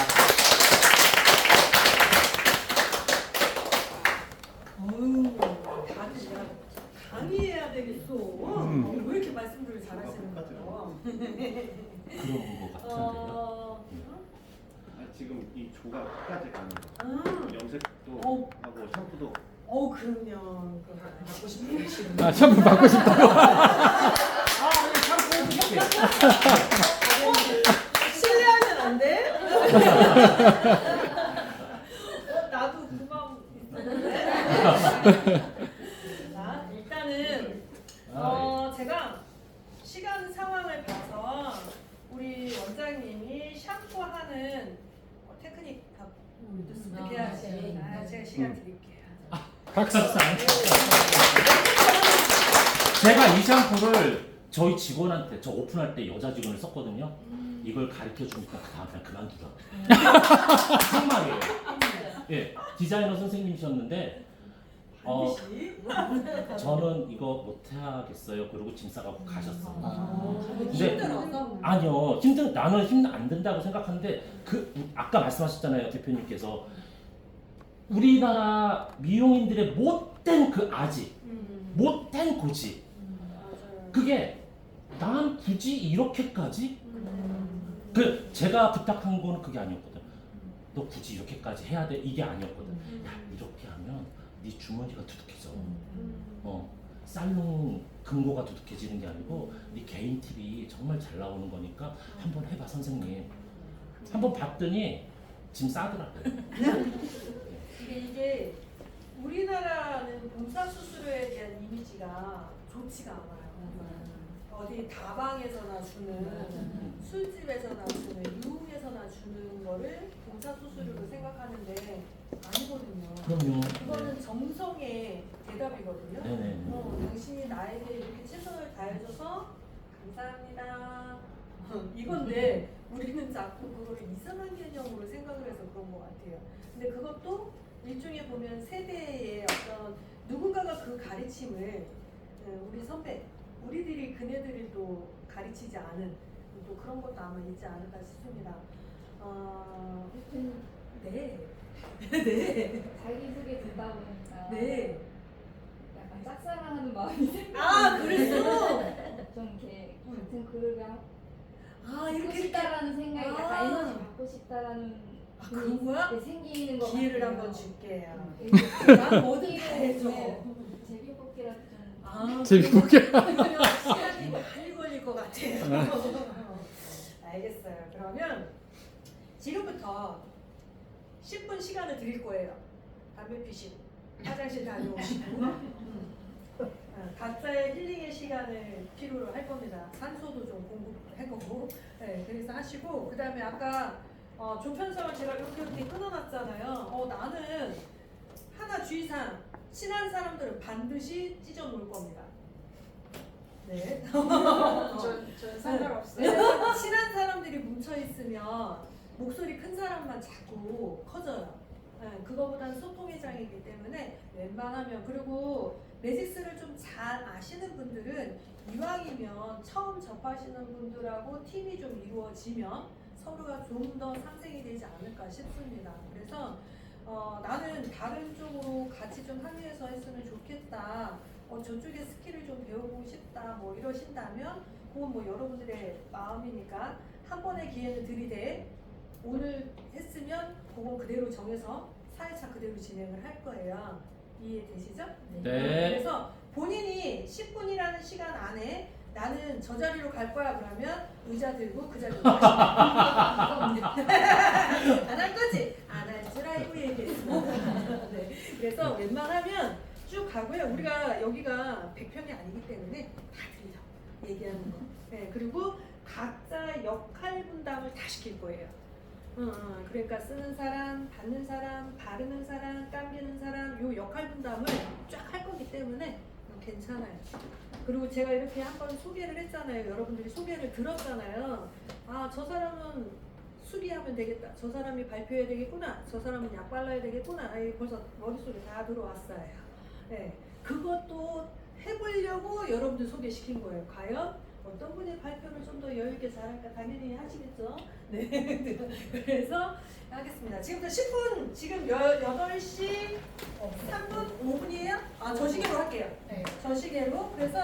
다들 제가 강의해야 되겠어. 왜 이렇게 말씀들을 잘하시는 거예요? 그런 거 같은데요. 지금 이 조가 끝까지 가는 거. 염색도 하고 샴푸도. 그러면 그거 받고 싶어요. 아, 샴푸 받고 싶다고? 실례하면 안 돼? 나도 그 마음 있었는데. 자, 일단은 제가 시간 상황을 봐서 우리 원장님이 샴푸하는 테크닉 어떻게 해야지? 제가 시간 드릴게요. 박수. 제가 이 샴푸를 저희 직원한테 저 오픈할 때 여자 직원을 썼거든요. 이걸 가르쳐 주니까 그 다음 날 그만두더라고요. 정말이에요. 예, 디자이너 선생님이셨는데 저는 이거 못하겠어요. 그러고 짐 싸가고 가셨어요. 근데 아니요, 나는 힘 안 든다고 생각하는데 아까 말씀하셨잖아요, 대표님께서 우리나라 미용인들의 못된 그 아지, 못된 고지. 그게 난 굳이 이렇게까지? 제가 부탁한 거는 그게 아니었거든. 너 굳이 이렇게까지 해야 돼? 이게 아니었거든. 야, 이렇게 하면 네 주머니가 두둑해져. 살롱 금고가 두둑해지는 게 아니고 네 개인 팁이 정말 잘 나오는 거니까 한번 해봐 선생님. 한번 봤더니 짐 싸더라고요. 이게 우리나라는 봉사 수수료에 대한 이미지가 좋지가 않아요. 어디 다방에서나 주는 술집에서나 주는 유흥에서나 주는 거를 봉사 수수료로 생각하는데 아니거든요. 그럼요. 그거는 정성의 대답이거든요. 당신이 나에게 이렇게 최선을 다해줘서 감사합니다. 이건데 우리는 자꾸 그걸 이상한 개념으로 생각을 해서 그런 것 같아요. 근데 그것도 일종의 보면 세대의 어떤 누군가가 그 가르침을 우리 선배, 우리들이 그네들이 또 가르치지 않은 또 그런 것도 아마 있지 않을까 싶습니다. 네. 네. 자기소개 듣다 보니까 네. 약간 짝사랑하는 마음이 생겨. 그랬어? 좀 이렇게 같은 그룹에 이렇게 싶다라는 생각이 약간 에너지 받고 싶다라는 그런 거야? 네, 생기는 거 기회를 같아요. 한번 줄게요. 네. 난 뭐든 다 해줘. 네. 제비뽑기라도 좀. 아, 제비뽑기. 그러면 시간이 많이 걸릴 것 같아요. 알겠어요. 그러면 지금부터 10분 시간을 드릴 거예요. 담배 피시고 화장실 다녀오시고 각자의 힐링의 시간을 필요로 할 겁니다. 산소도 좀 공급할 거고. 네, 그래서 하시고 그 다음에 아까 조편성을 제가 이렇게 끊어놨잖아요. 나는 하나 주의사항 친한 사람들은 반드시 찢어 놓을 겁니다. 네. 전 상관없어요. 왜냐면 친한 사람들이 뭉쳐 있으면 목소리 큰 사람만 자꾸 커져요. 네, 그거보다는 소통의 장이기 때문에 웬만하면 그리고 매직스를 좀 잘 아시는 분들은 이왕이면 처음 접하시는 분들하고 팀이 좀 이루어지면 서로가 좀 더 상생이 되지 않을까 싶습니다. 그래서 나는 다른 쪽으로 같이 좀 합류해서 했으면 좋겠다. 저쪽에 스킬을 좀 배워보고 싶다. 뭐 이러신다면 그건 뭐 여러분들의 마음이니까 한 번의 기회는 들이대 오늘 했으면 그건 그대로 정해서 4회차 그대로 진행을 할 거예요. 이해되시죠? 네. 그래서 본인이 10분이라는 시간 안에 나는 저 자리로 갈 거야 그러면 의자 들고 그 자리로 안 할 거지? 안 할 줄 알고 얘기했어. 네. 그래서 웬만하면 쭉 가고요. 우리가 여기가 100평이 아니기 때문에 다 들려 얘기하는 거. 네. 그리고 각자 역할 분담을 다 시킬 거예요. 그러니까 쓰는 사람, 받는 사람, 바르는 사람, 감기는 사람 요 역할 분담을 쫙 할 거기 때문에 괜찮아요. 그리고 제가 이렇게 한번 소개를 했잖아요. 여러분들이 소개를 들었잖아요. 아, 저 사람은 수기하면 되겠다. 저 사람이 발표해야 되겠구나. 저 사람은 약 발라야 되겠구나. 벌써 머릿속에 다 들어왔어요. 네, 그것도 해보려고 여러분들 소개시킨 거예요. 과연 어떤 분이 발표를 좀 더 여유있게 잘할까 당연히 하시겠죠. 네. 그래서 하겠습니다. 지금부터 10분, 지금 8시 3분, 5분이에요? 저 시계로 할게요. 저 시계로. 그래서